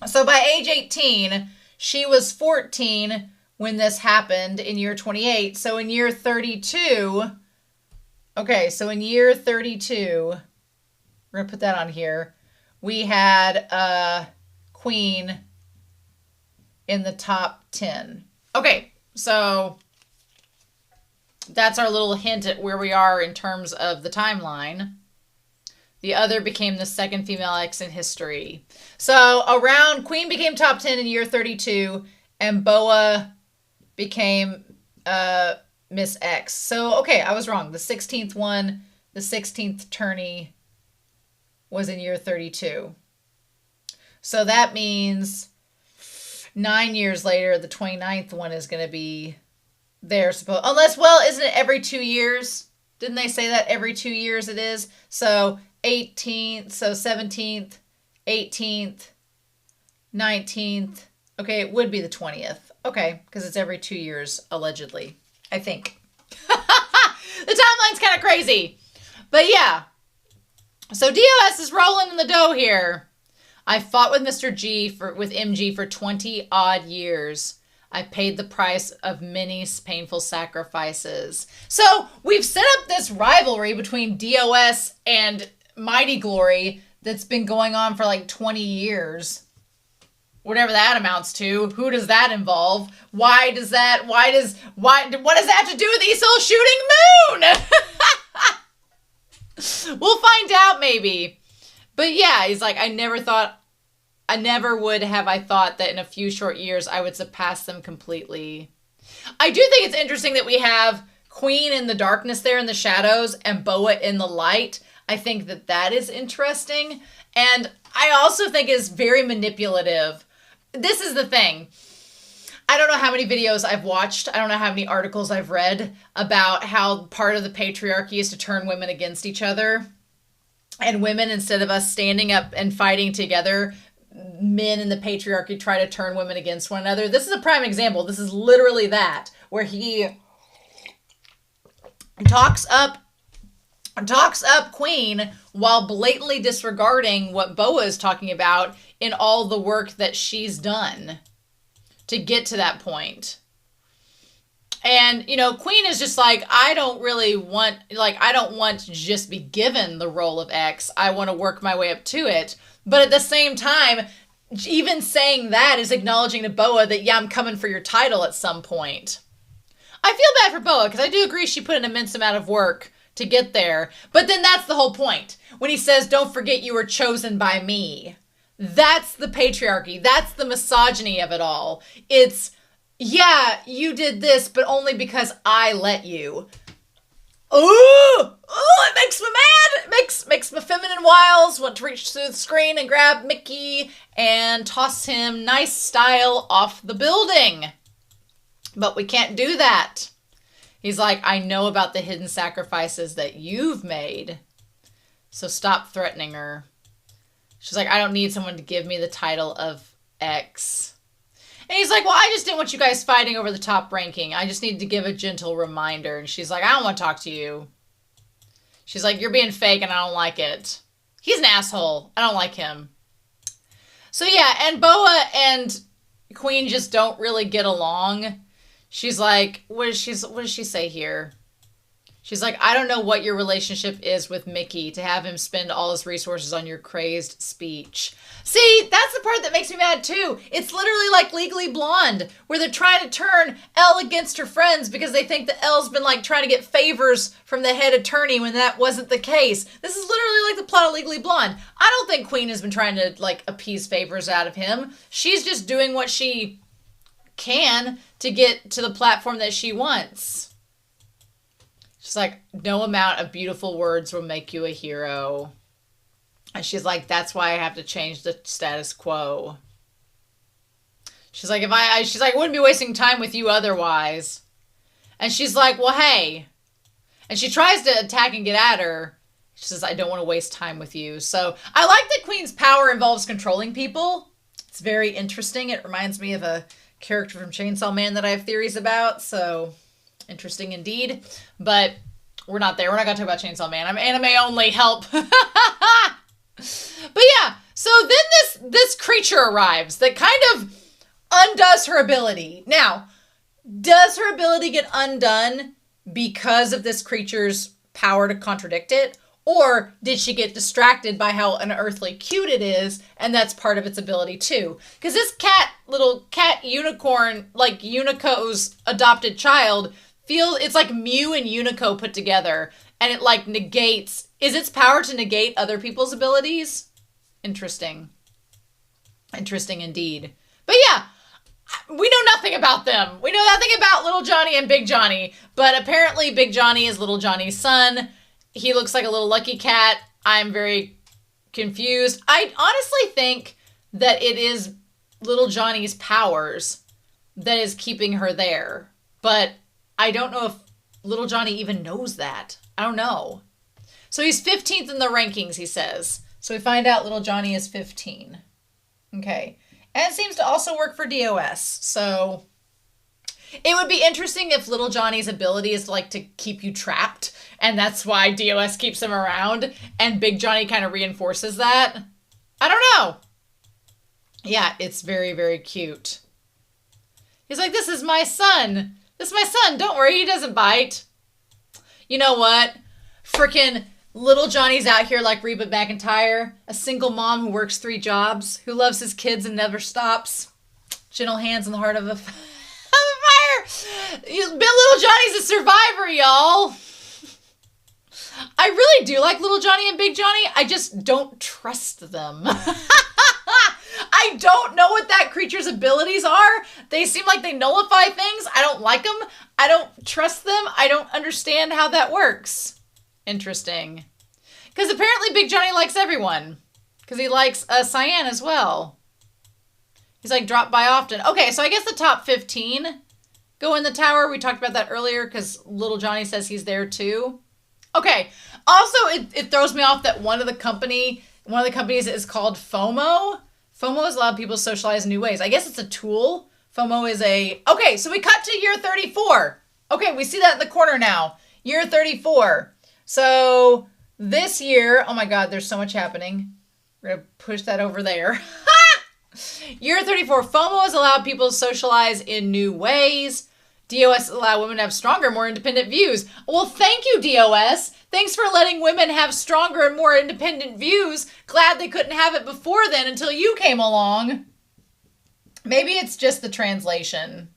So by age 18, she was 14 when this happened in year 28. So in year 32, okay, so in year 32, we're going to put that on here. We had Queen in the top 10. Okay, so that's our little hint at where we are in terms of the timeline. The other became the second female X in history. So Queen became top 10 in year 32, and Boa became Miss X. So, okay, I was wrong. The 16th one, the 16th tourney was in year 32. So that means 9 years later, the 29th one is going to be there. Unless, well, isn't it every 2 years? Didn't they say that every 2 years it is? So 18th, so 17th, 18th, 19th. Okay, it would be the 20th. Okay, because it's every 2 years, allegedly. I think. The timeline's kind of crazy. But yeah. So DOS is rolling in the dough here. I fought with with MG for 20 odd years. I paid the price of many painful sacrifices. So we've set up this rivalry between DOS and Mighty Glory that's been going on for like 20 years. Whatever that amounts to. Who does that involve? What does that have to do with Esau shooting moon? We'll find out maybe. But yeah, he's like, I never would have I thought that in a few short years I would surpass them completely. I do think it's interesting that we have Queen in the darkness there in the shadows and Boa in the light. I think that is interesting. And I also think is very manipulative. This is the thing. I don't know how many videos I've watched. I don't know how many articles I've read about how part of the patriarchy is to turn women against each other. And women, instead of us standing up and fighting together, men in the patriarchy try to turn women against one another. This is a prime example. This is literally that, where he talks up Queen while blatantly disregarding what Boa is talking about in all the work that she's done to get to that point. And, you know, Queen is just like, I don't want to just be given the role of X. I want to work my way up to it. But at the same time, even saying that is acknowledging to Boa that, yeah, I'm coming for your title at some point. I feel bad for Boa because I do agree she put an immense amount of work to get there. But then that's the whole point. When he says, don't forget you were chosen by me. That's the patriarchy. That's the misogyny of it all. It's, yeah, you did this, but only because I let you. Ooh, it makes me mad. It makes my feminine wiles want to reach through the screen and grab Mickey and toss him nice style off the building. But we can't do that. He's like, I know about the hidden sacrifices that you've made. So stop threatening her. She's like, I don't need someone to give me the title of X. And he's like, well, I just didn't want you guys fighting over the top ranking. I just needed to give a gentle reminder. And she's like, I don't want to talk to you. She's like, you're being fake and I don't like it. He's an asshole. I don't like him. So yeah, and Boa and Queen just don't really get along. She's like, what does she say here? She's like, I don't know what your relationship is with Mickey to have him spend all his resources on your crazed speech. See, that's the part that makes me mad too. It's literally like Legally Blonde, where they're trying to turn Elle against her friends because they think that Elle's been like trying to get favors from the head attorney when that wasn't the case. This is literally like the plot of Legally Blonde. I don't think Queen has been trying to like appease favors out of him. She's just doing what she can to get to the platform that she wants. She's like, no amount of beautiful words will make you a hero. And she's like, that's why I have to change the status quo. She's like, she's like, I wouldn't be wasting time with you otherwise. And she's like, well, hey. And she tries to attack and get at her. She says, I don't want to waste time with you. So I like that Queen's power involves controlling people. It's very interesting. It reminds me of a character from Chainsaw Man that I have theories about. So interesting indeed. But we're not there. We're not going to talk about Chainsaw Man. I'm anime only. Help. But yeah, so then this creature arrives that kind of undoes her ability. Now, does her ability get undone because of this creature's power to contradict it? Or did she get distracted by how unearthly cute it is, and that's part of its ability too? Because this little cat unicorn, like Unico's adopted child, it's like Mew and Unico put together, and it like negates, is its power to negate other people's abilities? Interesting. Interesting indeed. But yeah, we know nothing about them. We know nothing about Little Johnny and Big Johnny, but apparently Big Johnny is Little Johnny's son. He looks like a little lucky cat. I'm very confused. I honestly think that it is Little Johnny's powers that is keeping her there. But I don't know if Little Johnny even knows that. I don't know. So he's 15th in the rankings, he says. So we find out Little Johnny is 15. Okay. And it seems to also work for DOS. So it would be interesting if Little Johnny's ability is like to keep you trapped. And that's why DOS keeps him around. And Big Johnny kind of reinforces that. I don't know. Yeah, it's very, very cute. He's like, this is my son. This is my son. Don't worry, he doesn't bite. You know what? Frickin' Little Johnny's out here like Reba McEntire, a single mom who works 3 jobs, who loves his kids and never stops. Gentle hands in the heart of a fire. Little Johnny's a survivor, y'all. I really do like Little Johnny and Big Johnny. I just don't trust them. I don't know what that creature's abilities are. They seem like they nullify things. I don't like them. I don't trust them. I don't understand how that works. Interesting. Because apparently Big Johnny likes everyone. Because he likes Cyan as well. He's like dropped by often. Okay, so I guess the top 15 go in the tower. We talked about that earlier because Little Johnny says he's there too. Okay. Also, it throws me off that one of the companies is called FOMO. FOMO has allowed people to socialize in new ways. I guess it's a tool. FOMO is okay, so we cut to year 34. Okay, we see that in the corner now. Year 34. So this year, oh my God, there's so much happening. We're going to push that over there. Year 34, FOMO has allowed people to socialize in new ways. DOS allow women to have stronger, more independent views. Well, thank you, DOS. Thanks for letting women have stronger and more independent views. Glad they couldn't have it before then until you came along. Maybe it's just the translation.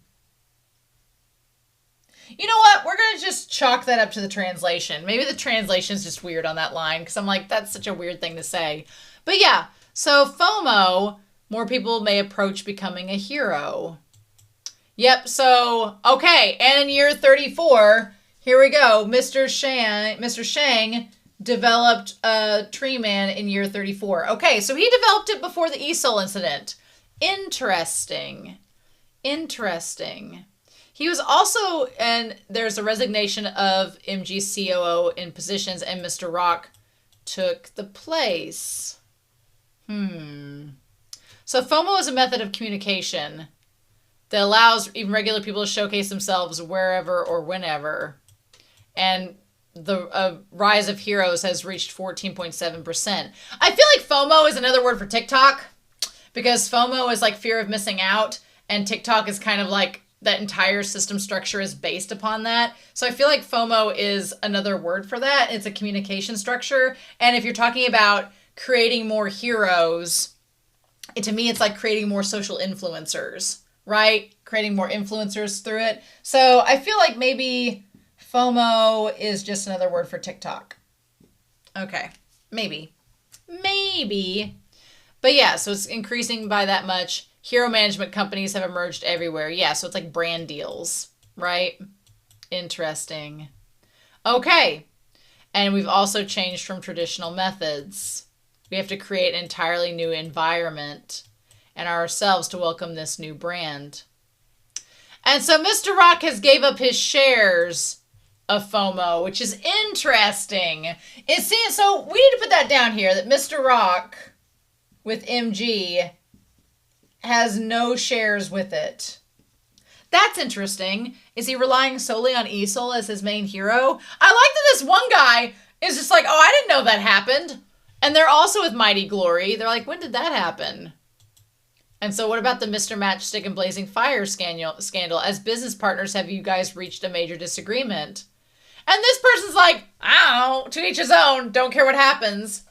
You know what? We're going to just chalk that up to the translation. Maybe the translation's just weird on that line because I'm like, that's such a weird thing to say. But yeah, so FOMO, more people may approach becoming a hero. Yep, so, okay, and in year 34, here we go. Mr. Shang developed Tree Man in year 34. Okay, so he developed it before the ESOL incident. Interesting. Interesting. He was also, and there's a resignation of MGCOO in positions, and Mr. Rock took the place. So FOMO is a method of communication that allows even regular people to showcase themselves wherever or whenever. And the rise of heroes has reached 14.7%. I feel like FOMO is another word for TikTok, because FOMO is like fear of missing out, and TikTok is kind of like that entire system structure is based upon that. So I feel like FOMO is another word for that. It's a communication structure. And if you're talking about creating more heroes, to me, it's like creating more social influencers, right? Creating more influencers through it. So I feel like maybe FOMO is just another word for TikTok. Okay, maybe. But yeah, so it's increasing by that much. Hero management companies have emerged everywhere. Yeah, so it's like brand deals, right? Interesting. Okay. And we've also changed from traditional methods. We have to create an entirely new environment and ourselves to welcome this new brand. And so Mr. Rock has gave up his shares of FOMO, which is interesting. So we need to put that down here, that Mr. Rock with MG has no shares with it. That's interesting. Is he relying solely on Esol as his main hero? I like that this one guy is just like, oh, I didn't know that happened. And they're also with Mighty Glory. They're like, when did that happen? And so what about the Mr. Matchstick and Blazing Fire scandal? As business partners, have you guys reached a major disagreement? And this person's like, I don't know, to each his own, don't care what happens.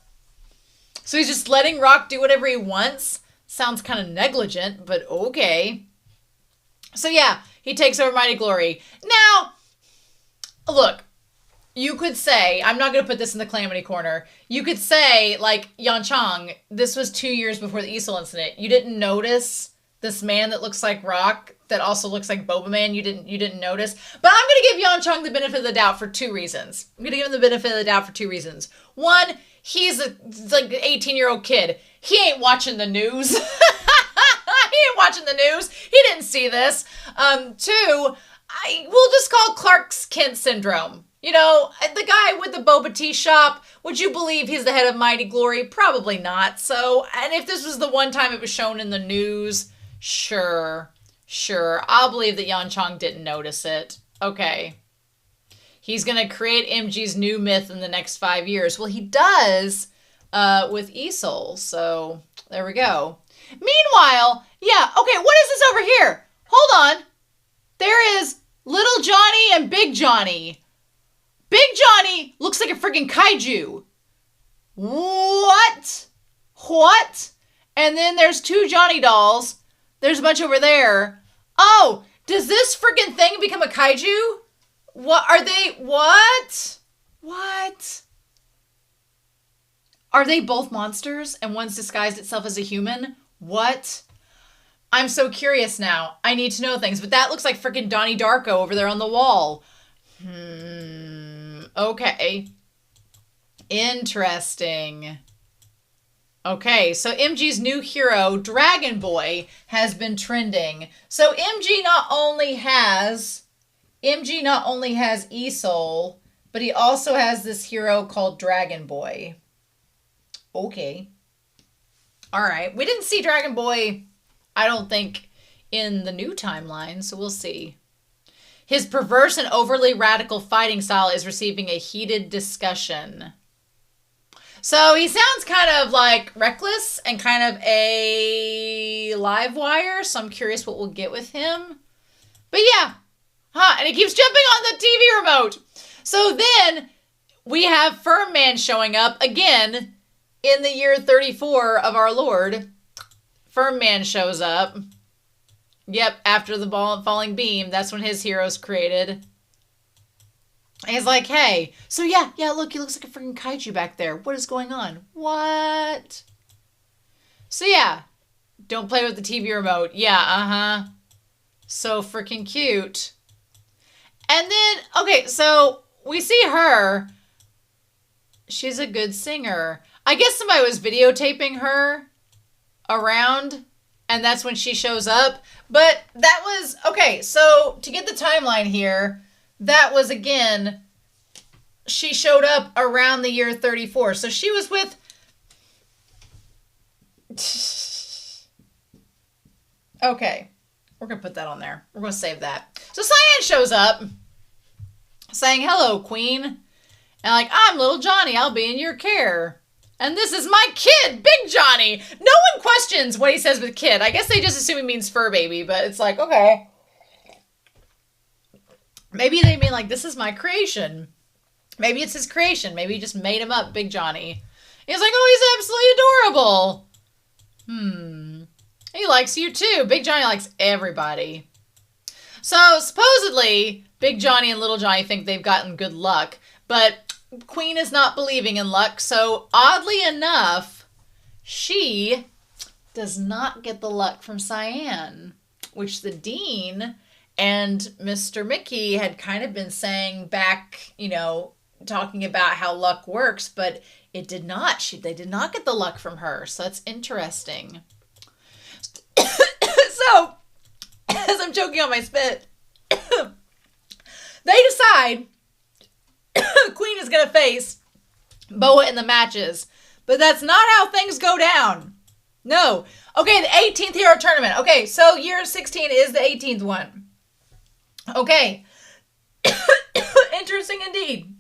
So he's just letting Rock do whatever he wants. Sounds kind of negligent, but okay. So yeah, he takes over Mighty Glory. Now, look, you could say, I'm not going to put this in the calamity corner. You could say, like, Yan Chang, this was 2 years before the Esol incident. You didn't notice this man that looks like Rock, that also looks like Boba Man. You didn't notice. But I'm going to give Yan Chang the benefit of the doubt for 2 reasons. I'm going to give him the benefit of the doubt for 2 reasons. One, he's like an 18-year-old kid. He ain't watching the news. He ain't watching the news. He didn't see this. 2, we'll just call Clark's Kent syndrome. You know, the guy with the boba tea shop, would you believe he's the head of Mighty Glory? Probably not. So, and if this was the one time it was shown in the news, sure. I'll believe that Yan Chang didn't notice it. Okay. He's going to create MG's new myth in the next 5 years. Well, he does with Esol. So, there we go. Meanwhile, yeah, okay, what is this over here? Hold on. There is Little Johnny and Big Johnny. Big Johnny looks like a freaking kaiju. What? And then there's 2 Johnny dolls. There's a bunch over there. Oh, does this freaking thing become a kaiju? What are they? What? Are they both monsters and one's disguised itself as a human? What? I'm so curious now. I need to know things. But that looks like freaking Donnie Darko over there on the wall. Okay. Interesting. Okay, so MG's new hero, Dragon Boy, has been trending. So MG not only has Esol, but he also has this hero called Dragon Boy. Okay. All right. We didn't see Dragon Boy, I don't think, in the new timeline, so we'll see. His perverse and overly radical fighting style is receiving a heated discussion. So he sounds kind of like reckless and kind of a live wire. So I'm curious what we'll get with him. But yeah. And he keeps jumping on the TV remote. So then we have Firm Man showing up again in the year 34 of our Lord. Firm Man shows up. Yep, after the falling beam, that's when his hero's created. And he's like, hey, so yeah, look, he looks like a freaking kaiju back there. What is going on? What? So yeah, don't play with the TV remote. Yeah, so freaking cute. And then, okay, so we see her. She's a good singer. I guess somebody was videotaping her around, and that's when she shows up. But that was, okay, so to get the timeline here, that was, again, she showed up around the year 34. So she was with... Okay, we're going to put that on there. We're going to save that. So Cyan shows up saying, hello, queen. And like, I'm little Johnny, I'll be in your care. And this is my kid, Big Johnny. No one questions what he says with kid. I guess they just assume he means fur baby, but it's like, okay. Maybe they mean like, this is my creation. Maybe it's his creation. Maybe he just made him up, Big Johnny. He's like, oh, he's absolutely adorable. He likes you too. Big Johnny likes everybody. So supposedly, Big Johnny and Little Johnny think they've gotten good luck, but Queen is not believing in luck, so oddly enough, she does not get the luck from Cyan, which the dean and Mr. Mickey had kind of been saying back, talking about how luck works, but it did not. They did not get the luck from her, so that's interesting. So, as I'm choking on my spit, they decide Queen is going to face Boa in the matches. But that's not how things go down. No. Okay, the 18th Hero Tournament. Okay, so year 16 is the 18th one. Okay. Interesting indeed.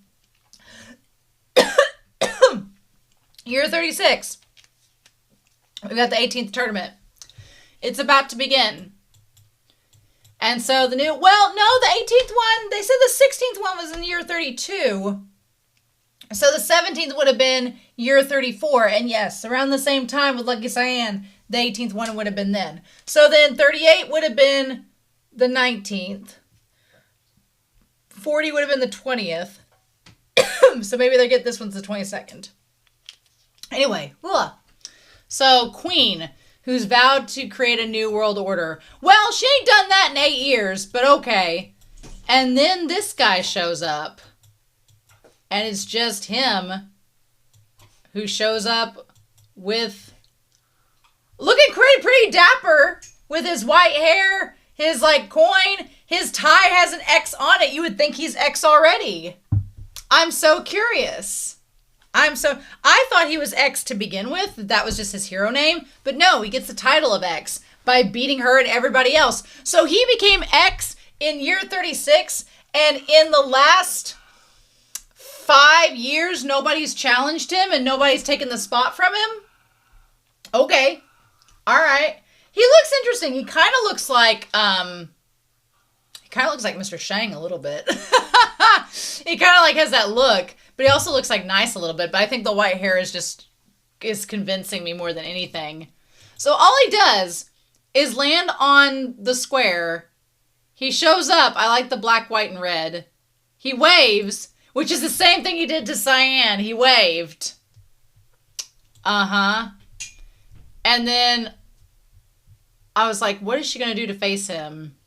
Year 36. We got the 18th tournament. It's about to begin. And so the 18th one, they said the 16th one was in year 32. So the 17th would have been year 34. And yes, around the same time with Lucky Cyan, the 18th one would have been then. So then 38 would have been the 19th. 40 would have been the 20th. So maybe they get this one's the 22nd. Anyway, so Queen, who's vowed to create a new world order. Well, she ain't done that in 8 years, but okay. And then this guy shows up. And it's just him who shows up with looking pretty dapper with his white hair, his coin. His tie has an X on it. You would think he's X already. I'm so curious. I thought he was X to begin with. That was just his hero name. But no, he gets the title of X by beating her and everybody else. So he became X in year 36. And in the last 5 years, nobody's challenged him and nobody's taken the spot from him. Okay. All right. He looks interesting. He kind of looks like, Mr. Shang a little bit. He kind of has that look. But he also looks nice a little bit. But I think the white hair is convincing me more than anything. So all he does is land on the square. He shows up. I like the black, white, and red. He waves, which is the same thing he did to Cyan. He waved. Uh-huh. And then I was like, what is she going to do to face him?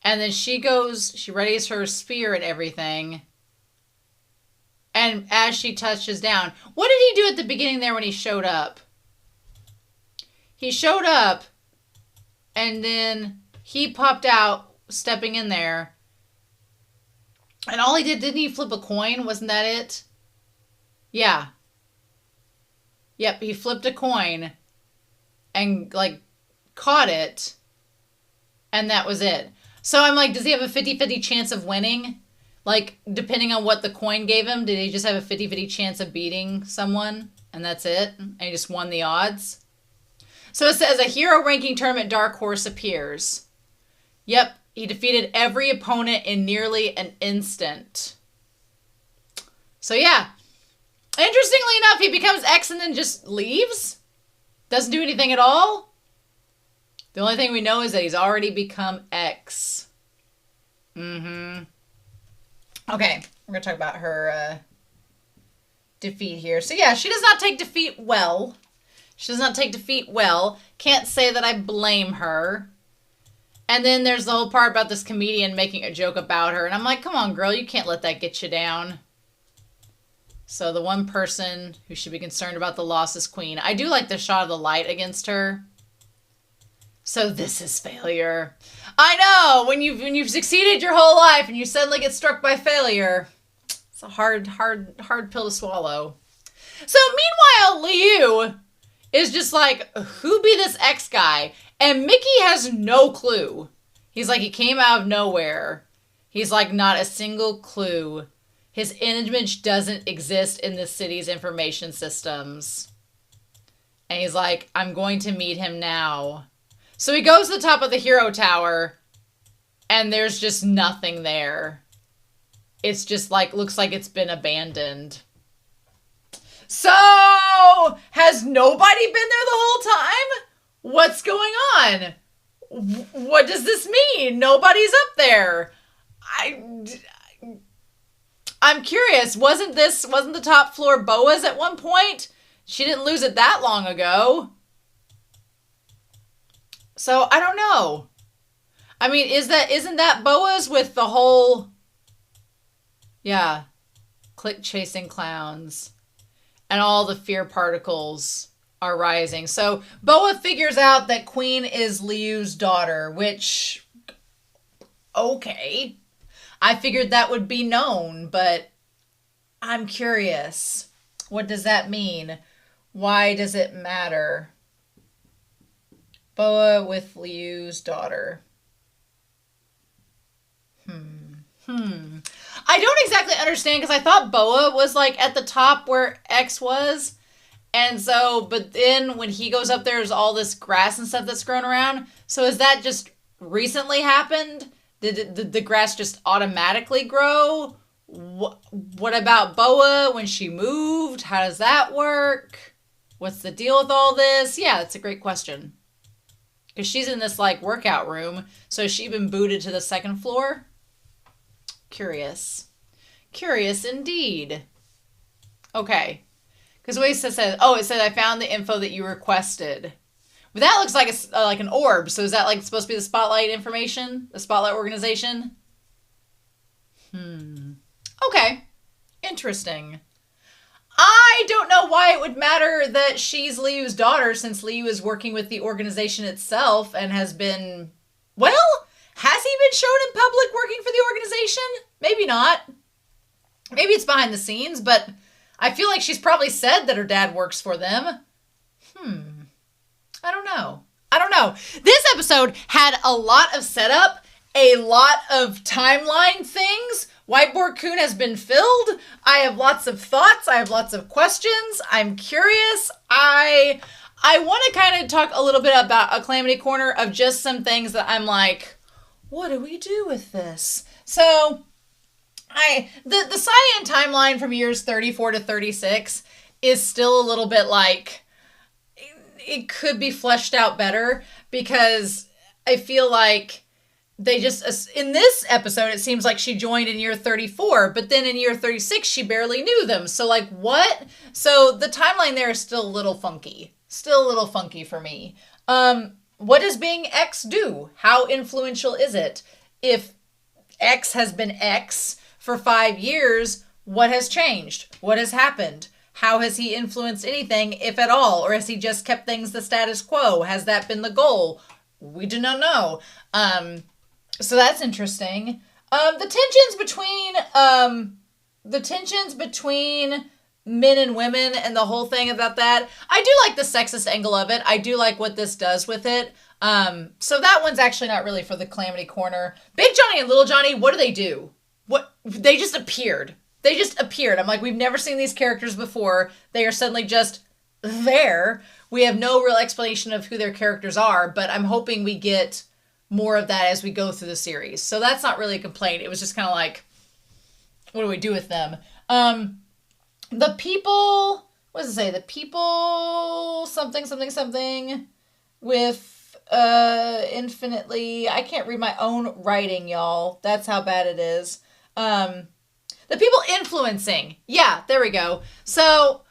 And then she readies her spear and everything. And as she touches down, what did he do at the beginning there when he showed up? He showed up, and then he popped out, stepping in there. And all he didn't he flip a coin? Wasn't that it? Yeah. Yep, he flipped a coin and, caught it, and that was it. So I'm like, does he have a 50-50 chance of winning? Depending on what the coin gave him, did he just have a 50-50 chance of beating someone? And that's it? And he just won the odds? So it says, a hero ranking tournament dark horse appears. Yep, he defeated every opponent in nearly an instant. So yeah. Interestingly enough, he becomes X and then just leaves? Doesn't do anything at all? The only thing we know is that he's already become X. Mm-hmm. Okay, we're going to talk about her defeat here. So yeah, she does not take defeat well. She does not take defeat well. Can't say that I blame her. And then there's the whole part about this comedian making a joke about her. And I'm like, come on, girl, you can't let that get you down. So the one person who should be concerned about the loss is Queen. I do like the shot of the light against her. So this is failure. I know, when you've succeeded your whole life and you suddenly get struck by failure, it's a hard pill to swallow. So meanwhile, Liu is just like, who be this X guy? And Mickey has no clue. He's like, he came out of nowhere. He's like, not a single clue. His image doesn't exist in the city's information systems. And he's like, I'm going to meet him now. So he goes to the top of the hero tower, and there's just nothing there. It's just like, looks like it's been abandoned. So, has nobody been there the whole time? What's going on? What does this mean? Nobody's up there. I'm curious. Wasn't the top floor Boa's at one point? She didn't lose it that long ago. So I don't know. I mean, isn't that Boa's with the whole, yeah, click chasing clowns and all the fear particles are rising. So Boa figures out that Queen is Liu's daughter, which, okay. I figured that would be known, but I'm curious. What does that mean? Why does it matter? Boa with Liu's daughter. I don't exactly understand, because I thought Boa was like at the top where X was. And so, but then when he goes up, there's all this grass and stuff that's grown around. So is that just recently happened? Did the grass just automatically grow? What about Boa when she moved? How does that work? What's the deal with all this? Yeah, that's a great question. Because she's in this, like, workout room. So has she been booted to the second floor? Curious. Curious indeed. Okay. Because what it says, it said, I found the info that you requested. But that looks like like an orb. So is that like supposed to be the Spotlight information? The Spotlight organization? Okay. Interesting. I don't know why it would matter that she's Liu's daughter, since Liu is working with the organization itself and has been, well, has he been shown in public working for the organization? Maybe not. Maybe it's behind the scenes, but I feel like she's probably said that her dad works for them. I don't know. This episode had a lot of setup, a lot of timeline things. Whiteboard Coon has been filled. I have lots of thoughts. I have lots of questions. I'm curious. I want to kind of talk a little bit about a Calamity Corner of just some things that I'm like, what do we do with this? So, the Cyan timeline from years 34 to 36 is still a little bit like, it could be fleshed out better, because I feel like they just, in this episode, it seems like she joined in year 34, but then in year 36, she barely knew them. So, like, what? So, the timeline there is still a little funky. Still a little funky for me. What does being X do? How influential is it? If X has been X for 5 years, what has changed? What has happened? How has he influenced anything, if at all? Or has he just kept things the status quo? Has that been the goal? We do not know. So that's interesting. The tensions between men and women and the whole thing about that. I do like the sexist angle of it. I do like what this does with it. So that one's actually not really for the Calamity Corner. Big Johnny and Little Johnny, what do? They just appeared. I'm like, we've never seen these characters before. They are suddenly just there. We have no real explanation of who their characters are, but I'm hoping we get more of that as we go through the series. So that's not really a complaint. It was just kind of like, what do we do with them? The people, what does it say? The people, something with, infinitely, I can't read my own writing, y'all. That's how bad it is. The people influencing. Yeah, there we go. So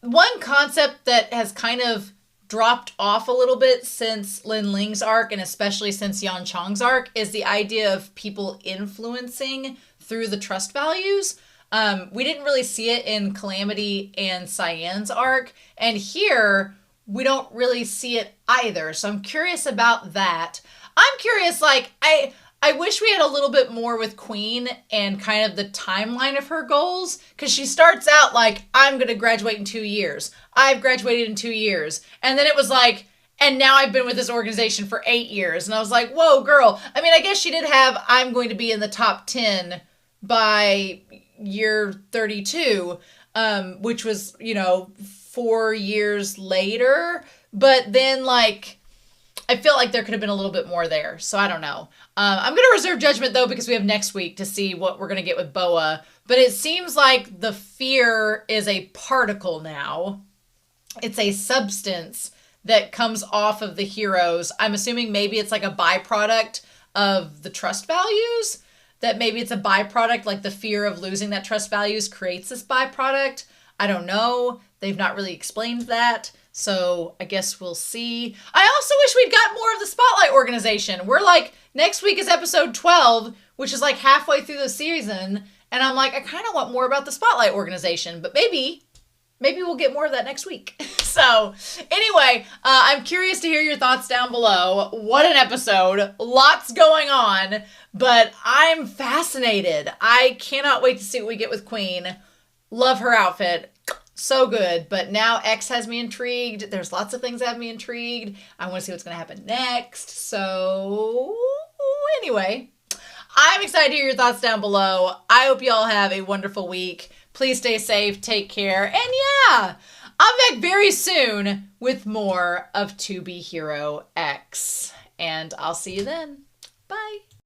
one concept that has kind of dropped off a little bit since Lin Ling's arc, and especially since Yan Chang's arc, is the idea of people influencing through the trust values. We didn't really see it in Calamity and Cyan's arc, and here we don't really see it either. So I'm curious about that. I'm curious, like, I wish we had a little bit more with Queen and kind of the timeline of her goals, because she starts out like, I'm going to graduate in 2 years. I've graduated in 2 years. And then it was like, and now I've been with this organization for 8 years. And I was like, whoa, girl. I mean, I guess she did have, I'm going to be in the top 10 by, year 32, which was, 4 years later. But then, like, I feel like there could have been a little bit more there. So I don't know. I'm going to reserve judgment, though, because we have next week to see what we're going to get with Boa. But it seems like the fear is a particle now. It's a substance that comes off of the heroes. I'm assuming maybe it's like a byproduct of the trust values. That maybe it's a byproduct, like the fear of losing that trust values creates this byproduct. I don't know. They've not really explained that. So I guess we'll see. I also wish we'd got more of the Spotlight organization. We're like, next week is episode 12, which is like halfway through the season. And I'm like, I kind of want more about the Spotlight organization, but maybe we'll get more of that next week. So anyway, I'm curious to hear your thoughts down below. What an episode. Lots going on, but I'm fascinated. I cannot wait to see what we get with Queen. Love her outfit. So good. But now X has me intrigued. There's lots of things that have me intrigued. I want to see what's going to happen next. So anyway, I'm excited to hear your thoughts down below. I hope you all have a wonderful week. Please stay safe, take care, and yeah, I'm back very soon with more of To Be Hero X. And I'll see you then. Bye.